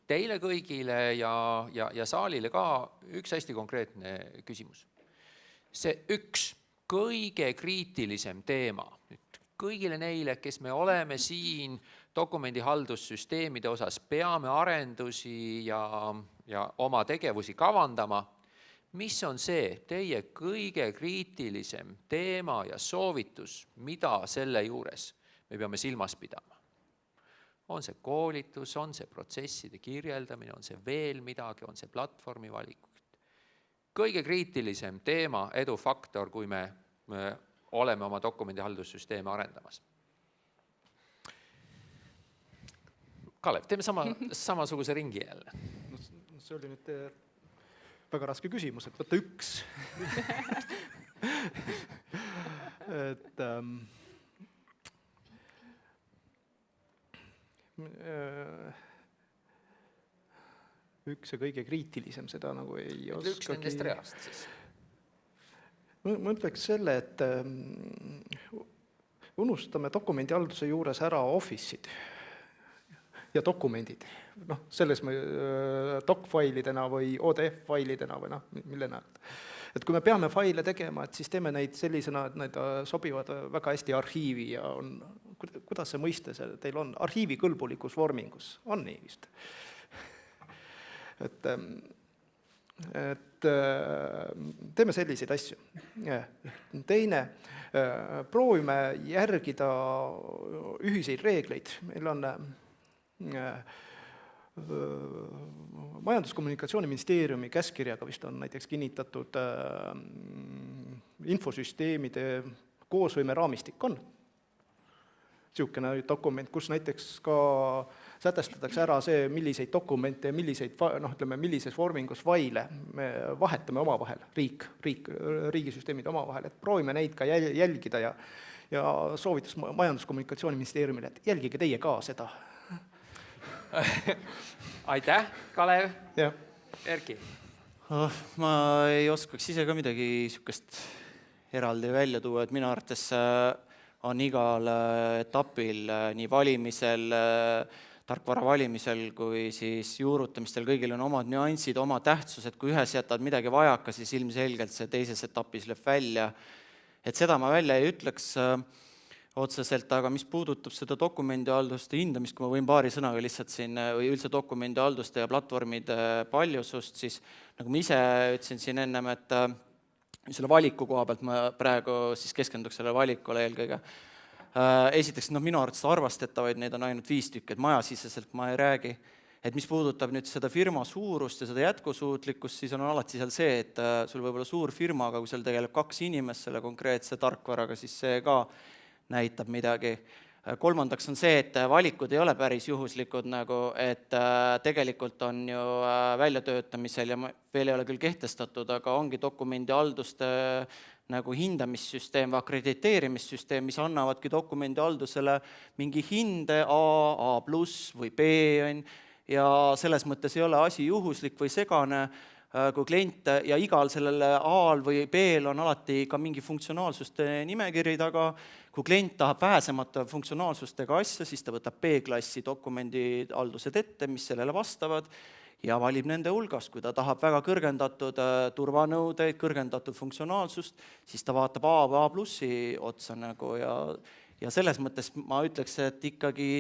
teile kõigile ja saalile ka üks hästi konkreetne küsimus. See üks kõige kriitilisem teema, kõigile neile, kes me oleme siin dokumendihaldussüsteemide osas, peame arendusi ja oma tegevusi kavandama. Mis on see teie kõige kriitilisem teema ja soovitus, mida selle juures me peame silmas pidama? On see koolitus, on see protsesside kirjeldamine, on see veel midagi, on see platvormi valik? Kõige kriitilisem teema, edufaktor, kui me oleme oma dokumendihaldussüsteeme arendamas. Kalev, teeme samasuguse ringi jälle. See oli nüüd väga raske küsimus, et võtta üks. üks ja kõige kriitilisem, seda nagu ei Ütle üks nendest reast siis. Ma ütleks selle, et unustame dokumendihalduse juures ära Office'id ja dokumendid. Selles me doc-failidena või ODF-failidena või mille näed. Et kui me peame faile tegema, et siis teeme neid sellisena, et need sobivad väga hästi arhiivi ja kuidas see mõiste teil on? Arhiivi kõlbulikus vormingus, on nii vist? Et teeme selliseid asju. Teine, proovime järgida ühiseid reegleid. Meil on Majandus-Kommunikatsiooniministeeriumi käskkirjaga vist on näiteks kinnitatud infosüsteemide koosvõime raamistik on. Niisugune dokument, kus näiteks ka sätestatakse ära see, milliseid dokumente ja millises vormingus faile me vahetame omavahel, riigisüsteemid omavahel, et proovime neid ka jälgida ja soovitus Majandus-Kommunikatsiooniministeeriumile, et jälgige teie ka seda. Aitäh, Kalev! Ja. Erki? Ma ei oskaks ise ka midagi niisugust eraldi välja tuua, et minu arvates on igal etapil, nii valimisel, tarkvara valimisel kui siis juurutamistel, kõigil on omad nüansid, oma tähtsused, kui ühes jätad midagi vajaka, siis ilmselgelt see teises etapis lööb välja. Et seda ma välja ei ütleks otseselt, aga mis puudutab seda dokumendihalduste hindamist, kui ma võin paari sõnaga lihtsalt siin, või üldse dokumendihalduste ja platvormide paljusust, siis nagu ma ise ütlesin siin ennem, et selle valiku koha pealt ma praegu siis keskenduks selle valikule eelkõige. Esiteks, minu arvates arvestetavaid, neid on ainult 5 tükki, et majasiseselt ma ei räägi. Et mis puudutab nüüd seda firma suurust ja seda jätkusuutlikkust, siis on alati seal see, et sul võib olla suur firma, aga kui seal tegeleb 2 inimest selle konkreetse tarkvaraga, siis see ka näitab midagi. Kolmandaks on see, et valikud ei ole päris juhuslikud, et tegelikult on ju väljatöötamisel ja veel ei ole küll kehtestatud, aga ongi dokumendihalduste hindamissüsteem või akrediteerimissüsteem, mis annavadki dokumendihaldusele mingi hinde A plus või B, ja selles mõttes ei ole asi juhuslik või segane, kui klient ja igal sellel A-l või B-l on alati ka mingi funktsionaalsuste nimekiri taga. Kui klient tahab vähesemate funktsionaalsustega asja, siis ta võtab B-klassi dokumendihaldused ette, mis sellele vastavad, ja valib nende hulgast. Kui ta tahab väga kõrgendatud turvanõudeid, kõrgendatud funktsionaalsust, siis ta vaatab A või A plussi otsa ja selles mõttes ma ütleks, et ikkagi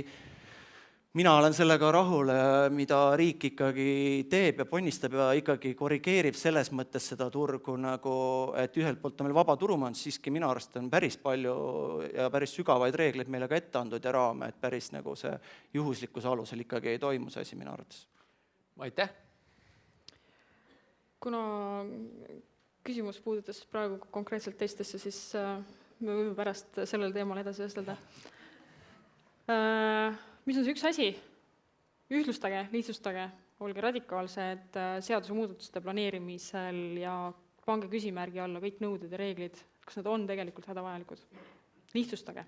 mina olen sellega rahul, mida riik ikkagi teeb ja ponnistab ja ikkagi korrigeerib selles mõttes seda turgu, et ühelt poolt on meil vaba turumajandus, siiski minu arust on päris palju ja päris sügavaid reegleid meile ka ette andnud ja raame, et päris see juhuslikkuse alusel ikkagi ei toimu see asi minu arvates. Aitäh! Kuna küsimus puudutas praegu konkreetselt teistesse, siis me võime pärast sellel teemal edasi vestelda. Mis on see üks asi? Ühtlustage, lihtsustage, olge radikaalsed seadusemuudatuste planeerimisel ja pange küsimärgi alla kõik nõuded ja reeglid, kas need on tegelikult hädavajalikud. Lihtsustage.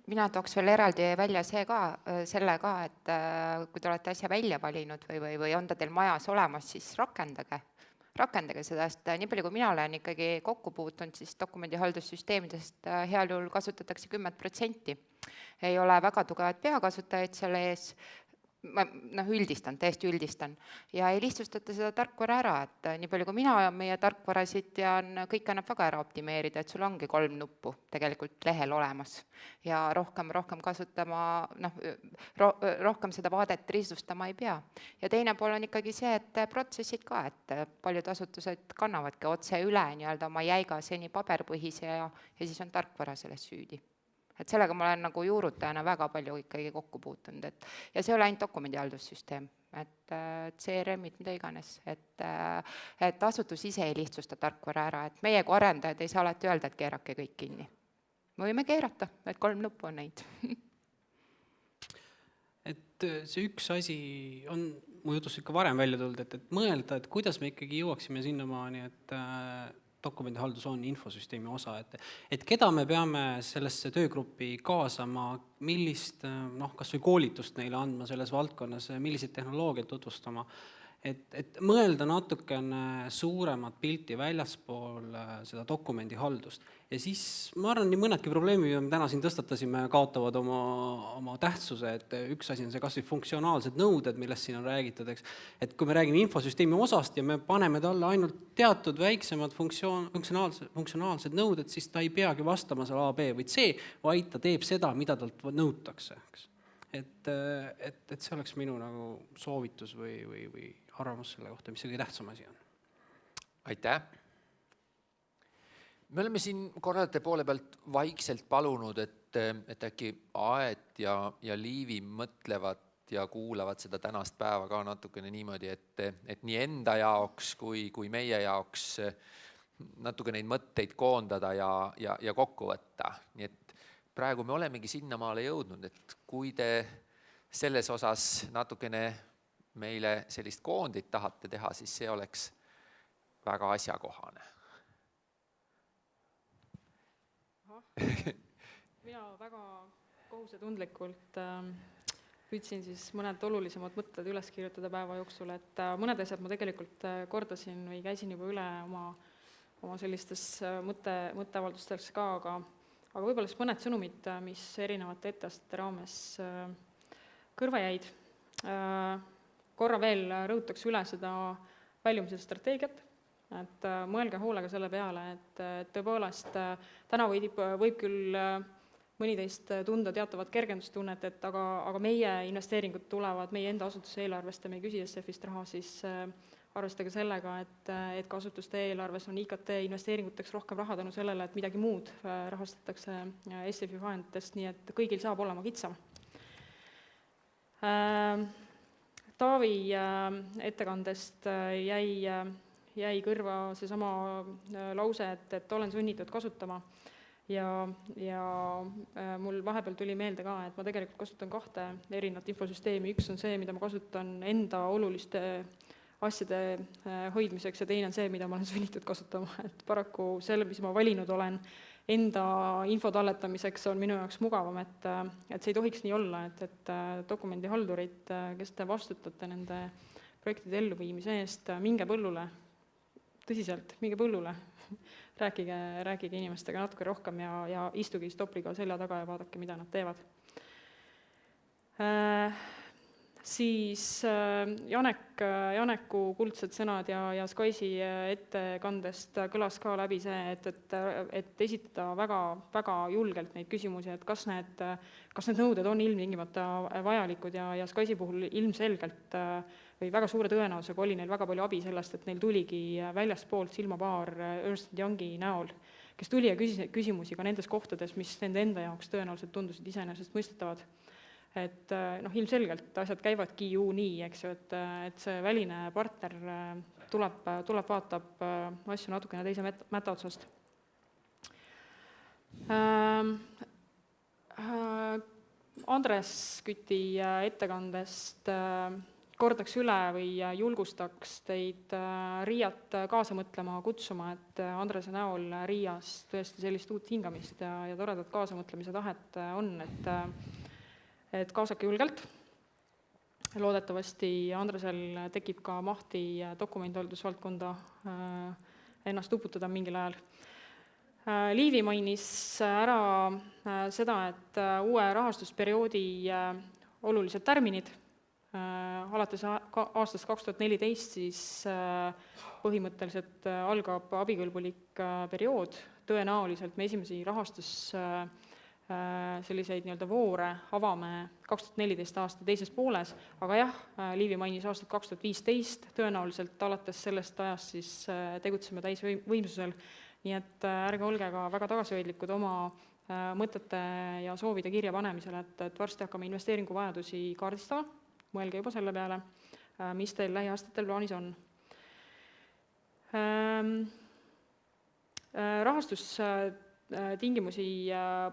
Mina tooks veel eraldi välja selle ka, et kui te olete asja välja valinud või on ta teil majas olemas, siis rakendage seda, sest nii palju, kui mina olen ikkagi kokku puutunud, siis dokumendihaldussüsteemidest heal juhul kasutatakse 10%. Ei ole väga tugevad peakasutajaid selle ees, täiesti üldistan. Ja ei lihtsustata seda tarkvara ära, et nii palju, kui mina meie tarkvarasid tean, kõik annab väga ära optimeerida, et sul ongi 3 nuppu tegelikult lehel olemas. Ja rohkem kasutama, rohkem seda vaadet risustama ei pea. Ja teine pool on ikkagi see, et protsessid ka, et paljud asutused kannavadki otse üle oma jäiga seni paberpõhise ja siis on tarkvara selles süüdi. Et sellega ma olen juurutajana väga palju ikkagi kokku puutunud. Ja see ei ole ainult dokumendihaldussüsteem, et CRM-id, mida iganes. Et asutus ise ei lihtsusta tarkvara ära, et meie kui arendajad ei saa alati öelda, et keerake kõik kinni. Me võime keerata, et 3 nuppu on neid. Et see üks asi on mu jutus ikka varem välja tulnud, et mõelda, et kuidas me ikkagi jõuaksime sinnamaani, et dokumendihaldus on infosüsteemi osa, et keda me peame sellesse töögruppi kaasama, millist kas või koolitust neile andma selles valdkonnas, milliseid tehnoloogiaid tutvustama, et mõelda natukene suuremat pilti väljaspool seda dokumendihaldust. Ja siis ma arvan, nii mõnedki probleemi, mida me täna siin tõstatasime, kaotavad oma tähtsuse, et üks asi on see kas või funktsionaalsed nõuded, millest siin on räägitud, eks. Et kui me räägime infosüsteemi osast ja me paneme talle ainult teatud väiksemad funktsionaalsed nõuded, siis ta ei peagi vastama seal A, B või C, vaid ta teeb seda, mida talt nõutakse, eks. Et see oleks minu nagu soovitus või arvamus selle kohta, mis see kõige tähtsam asi on. Aitäh! Me oleme siin korraldajate poole pealt vaikselt palunud, et äkki Aet ja Liivi mõtlevad ja kuulavad seda tänast päeva ka natukene niimoodi, et nii enda jaoks kui meie jaoks natuke neid mõtteid koondada ja kokku võtta. Nii et praegu me olemegi sinnamaale jõudnud, et kui te selles osas natukene meile sellist koondit tahate teha, siis see oleks väga asjakohane. Mina väga kohusetundlikult püüdsin siis mõned olulisemad mõtted üles kirjutada päeva jooksul, et mõned asjad ma tegelikult kordasin või käisin juba üle oma sellistes mõtteavaldustes ka, aga võib-olla siis mõned sõnumid, mis erinevate etteastete raames kõrva jäid. Korra veel rõhutaks üle seda väljumise strateegiat, et mõelge hoolega selle peale, et tõepoolest täna võib küll mõni teist tunda teatavat kergendustunnet, et aga meie investeeringud tulevad meie enda asutuse eelarvest ja me ei küsi SF-ist raha, siis arvestage sellega, et ka asutuste eelarves on IKT investeeringuteks rohkem raha tänu sellele, et midagi muud rahastatakse SF-i vahenditest, nii et kõigil saab olema kitsam. Taavi ettekandest jäi kõrva seesama lause, et olen sunnitud kasutama ja mul vahepeal tuli meelde ka, et ma tegelikult kasutan 2 erinevat infosüsteemi, üks on see, mida ma kasutan enda oluliste asjade hoidmiseks ja teine on see, mida ma olen sunnitud kasutama, et paraku selle, mis ma valinud olen enda info talletamiseks, on minu jaoks mugavam, et see ei tohiks nii olla, et dokumendihaldurid, kes te vastutate nende projektide elluviimise eest, minge põllule, tõsiselt, minge põllule, rääkige inimestega natuke rohkem ja istugi stopliga selja taga ja vaadake, mida nad teevad. Siis Janeku kuldsed sõnad ja Skysi ettekandest kõlas ka läbi see, et esitada väga julgelt neid küsimusi, et kas need nõuded on ilmtingimata vajalikud ja Skysi puhul ilmselgelt või väga suure tõenäosusega oli neil väga palju abi sellest, et neil tuligi väljastpoolt silmapaar Ernst & Youngi näol, kes tuli ja küsis küsimusi ka nendes kohtades, mis nende enda jaoks tõenäoliselt tundusid iseenesest mõistetavad. Et ilmselgelt asjad käivadki ju nii, eks ju, et see väline partner tuleb vaatab asju natukene teise mätta otsast. Andres Küti ettekandest kordaks üle või julgustaks teid Riiat kaasa mõtlema, kutsuma, et Andrese näol Riias tõesti sellist uut hingamist ja toredat kaasamõtlemise tahet on, et kaasake julgelt. Loodetavasti Andresel tekib ka mahti dokumendihaldusvaldkonda ennast uputada mingil ajal. Liivi mainis ära seda, et uue rahastusperioodi olulised tärminid. Alates aastast 2014 siis põhimõtteliselt algab abikõlbulik periood. Tõenäoliselt me esimesi selliseid voore avame 2014 aasta teises pooles, aga jah, Liivi mainis aastat 2015, tõenäoliselt alates sellest ajast siis tegutseme täisvõimsusel, nii et ärge olge ka väga tagasihoidlikud oma mõtete ja soovide kirja panemisel, et varsti hakkame investeeringuvajadusi kaardistama, mõelge juba selle peale, mis teil lähiaastatel plaanis on. Rahastustingimusi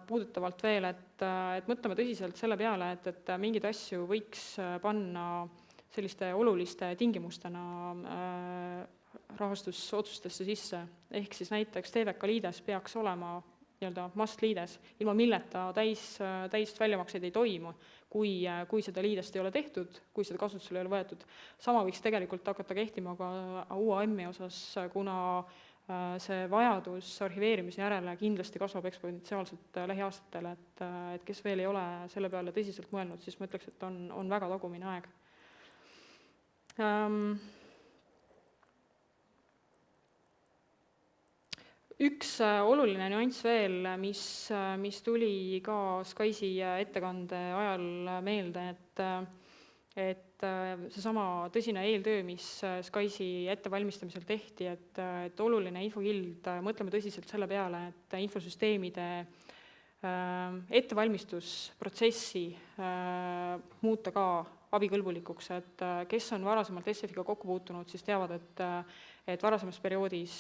puudutavalt veel, et mõtleme tõsiselt selle peale, et mingeid asju võiks panna selliste oluliste tingimustena rahastusotsustesse sisse, ehk siis näiteks TVK liides peaks olema nii-öelda must liides, ilma milleta täist väljamakseid ei toimu, kui seda liidest ei ole tehtud, kui seda kasutusele ei ole võetud. Sama võiks tegelikult hakata kehtima ka UAM-i osas, kuna see vajadus arhiveerimise järele kindlasti kasvab eksponentsiaalselt lähiaastatel, et kes veel ei ole selle peale tõsiselt mõelnud, siis ma ütleks, et on väga tagumine aeg. Üks oluline nüanss veel, mis tuli ka SKAIS-i ettekande ajal meelde, et seesama tõsine eeltöö, mis SKAIS-i ettevalmistamisel tehti, et oluline infokild, mõtleme tõsiselt selle peale, et infosüsteemide ettevalmistusprotsessi muuta ka abikõlbulikuks, et kes on varasemalt SF-iga kokku puutunud, siis teavad, et varasemas perioodis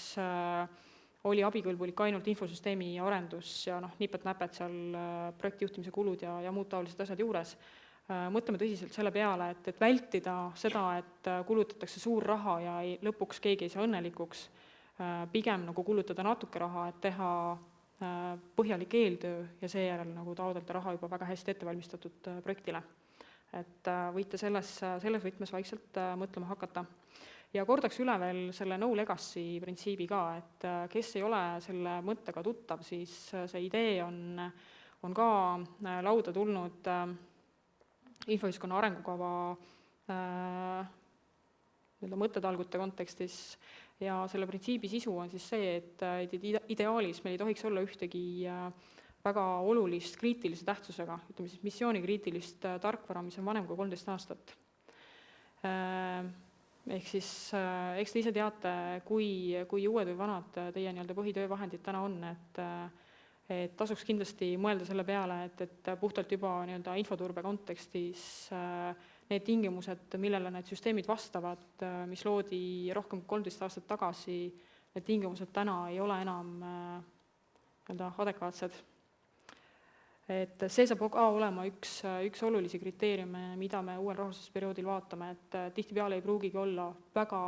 oli abikõlbulik ainult infosüsteemi arendus ja nipet-näpet seal projektijuhtimise kulud ja muud taolised asjad juures. Mõtleme tõsiselt selle peale, et vältida seda, et kulutatakse suur raha ja lõpuks keegi ei saa õnnelikuks, pigem kulutada natuke raha, et teha põhjalik eeltöö ja seejärel taodelda raha juba väga hästi ettevalmistatud projektile. Et võite selles võtmes vaikselt mõtlema hakata. Ja kordaks üle veel selle no legacy printsiibi ka, et kes ei ole selle mõttega tuttav, siis see idee on ka lauda tulnud infoühiskonna arengukava mõttetalgute kontekstis ja selle printsiibi sisu on siis see, et ideaalis meil ei tohiks olla ühtegi väga olulist kriitilise tähtsusega, ütleme siis missioonikriitilist tarkvara, mis on vanem kui 13 aastat. Ehk siis, eks te ise teate, kui uued või vanad teie põhitöövahendid täna on, et tasuks kindlasti mõelda selle peale, et puhtalt juba infoturbe kontekstis need tingimused, millele need süsteemid vastavad, mis loodi rohkem kui 13 aastat tagasi, need tingimused täna ei ole enam adekvaatsed. Et see saab ka olema üks olulisi kriteeriume, mida me uuel rahastusperioodil vaatame, et tihtipeale ei pruugigi olla väga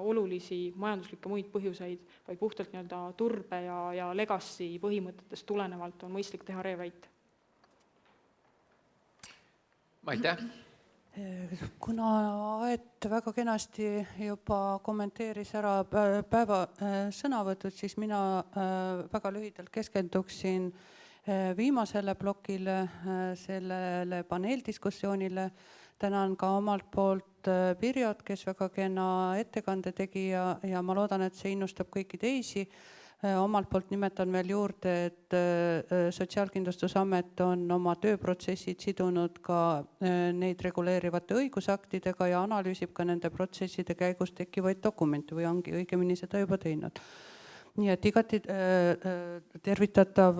olulisi majanduslikke muid põhjuseid, vaid puhtalt turbe ja legacy põhimõtetest tulenevalt on mõistlik teha rewrite. Aitäh! Kuna Aet väga kenasti juba kommenteeris ära päeva sõnavõtud, siis mina väga lühidalt keskenduksin viimasele plokile, sellele paneeldiskussioonile. Tänan ka omalt poolt Pirjot, kes väga kena ettekande tegi ja ma loodan, et see innustab kõiki teisi. Omalt poolt nimetan veel juurde, et Sotsiaalkindlustusamet on oma tööprotsessid sidunud ka neid reguleerivate õigusaktidega ja analüüsib ka nende protsesside käigus tekkivaid dokumente või ongi õigemini seda juba teinud. Nii et igati tervitatav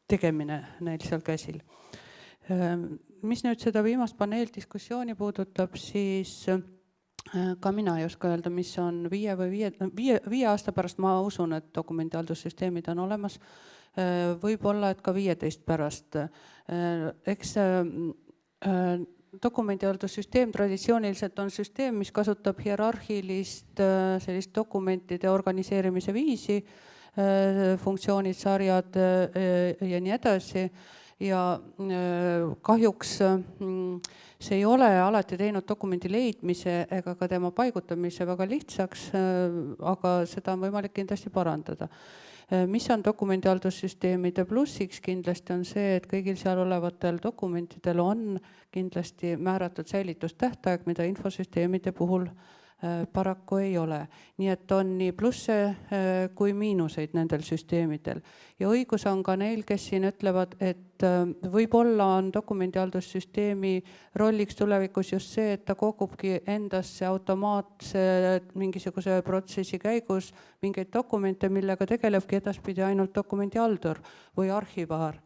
tegemine neil seal käsil. Mis nüüd seda viimast paneeldiskussiooni puudutab, siis ka mina ei oska öelda, mis on 5 aasta pärast, ma usun, et dokumendihaldussüsteemid on olemas, võib-olla, et ka 15 pärast. Eks dokumendihaldussüsteem traditsiooniliselt on süsteem, mis kasutab hierarhilist sellist dokumentide organiseerimise viisi, funktsioonid, sarjad ja nii edasi. Ja kahjuks see ei ole alati teinud dokumendi leidmise ega ka tema paigutamise väga lihtsaks, aga seda on võimalik kindlasti parandada. Mis on dokumendihaldussüsteemide plussiks kindlasti on see, et kõigil seal olevatel dokumentidel on kindlasti määratud säilitustähtaeg, mida infosüsteemide puhul paraku ei ole. Nii et on nii plusse kui miinuseid nendel süsteemidel. Ja õigus on ka neil, kes siin ütlevad, et võib-olla on dokumendihaldussüsteemi rolliks tulevikus just see, et ta kogubki endasse automaatse mingisuguse protsessi käigus mingeid dokumente, millega tegelebki edaspidi ainult dokumendihaldur või arhivaar.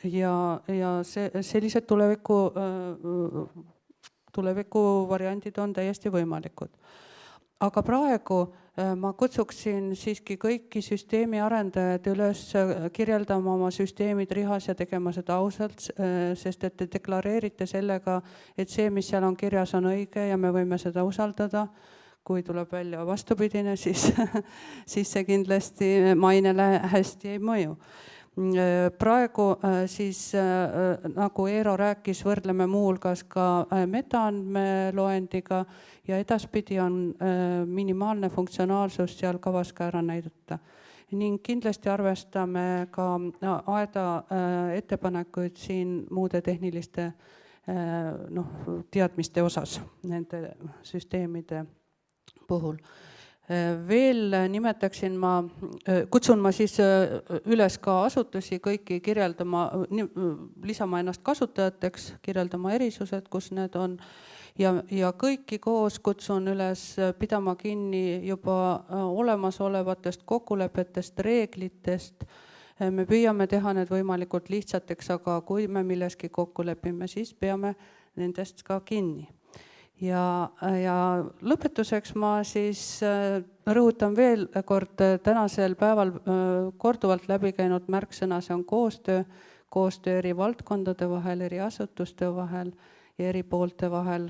Ja sellised tuleviku variandid on täiesti võimalikud. aga praegu ma kutsuksin siiski kõiki süsteemi arendajaid üles kirjeldama oma süsteemid rihas ja tegema seda ausalt, sest et te deklareerite sellega, et see, mis seal on kirjas, on õige ja me võime seda usaldada. Kui tuleb välja vastupidine, siis see kindlasti mainele hästi ei mõju. Praegu siis, nagu Eero rääkis, võrdleme muuhulgas ka metaandmeloendiga ja edaspidi on minimaalne funktsionaalsus seal kavas ka ära näidata. Ning kindlasti arvestame ka AEDA ettepanekuid siin muude tehniliste teadmiste osas nende süsteemide puhul. Veel nimetaksin kutsun ma siis üles ka asutusi kõiki kirjeldama, lisama ennast kasutajateks, kirjeldama erisused, kus need on, ja kõiki koos kutsun üles pidama kinni juba olemasolevatest kokkulepetest, reeglitest. Me püüame teha need võimalikult lihtsateks, aga kui me milleski kokku lepime, siis peame nendest ka kinni. Ja lõpetuseks ma siis rõhutan veel kord tänasel päeval korduvalt läbi käinud märksõna, see on koostöö eri valdkondade vahel, eri asutuste vahel ja eri poolte vahel,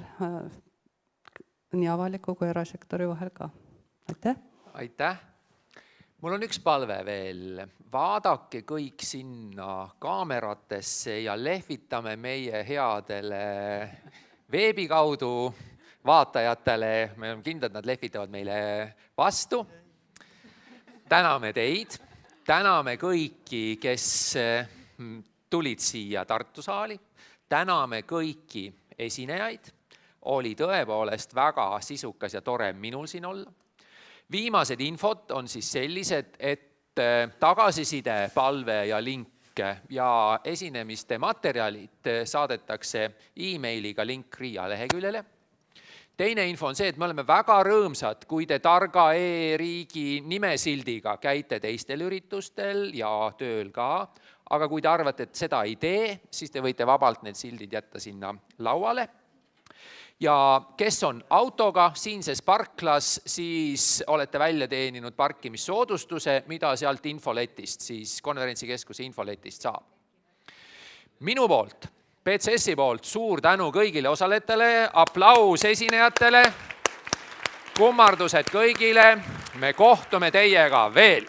nii avaliku kui erasektori vahel ka. Aitäh! Aitäh! Mul on üks palve veel. Vaadake kõik sinna kaameratesse ja lehvitame meie headele veebi kaudu vaatajatele, me oleme kindlad, nad lehvitavad meile vastu. Täname teid, täname kõiki, kes tulid siia Tartu saali, täname kõiki esinejaid, oli tõepoolest väga sisukas ja tore minul siin olla. Viimased infot on siis sellised, et tagasiside, palve ja link ja esinemiste materjalid saadetakse e-mailiga link RIA leheküljele. Teine info on see, et me oleme väga rõõmsad, kui te targa e-riigi nimesildiga käite teistel üritustel ja tööl ka, aga kui te arvate, et seda ei tee, siis te võite vabalt need sildid jätta sinna lauale. Ja kes on autoga siinses parklas, siis olete välja teeninud parkimissoodustuse, mida sealt infoletist, siis konverentsikeskuse infoletist saab. Minu poolt, PCS-i poolt suur tänu kõigile osalejatele, aplaus esinejatele, kummardused kõigile, me kohtume teiega veel.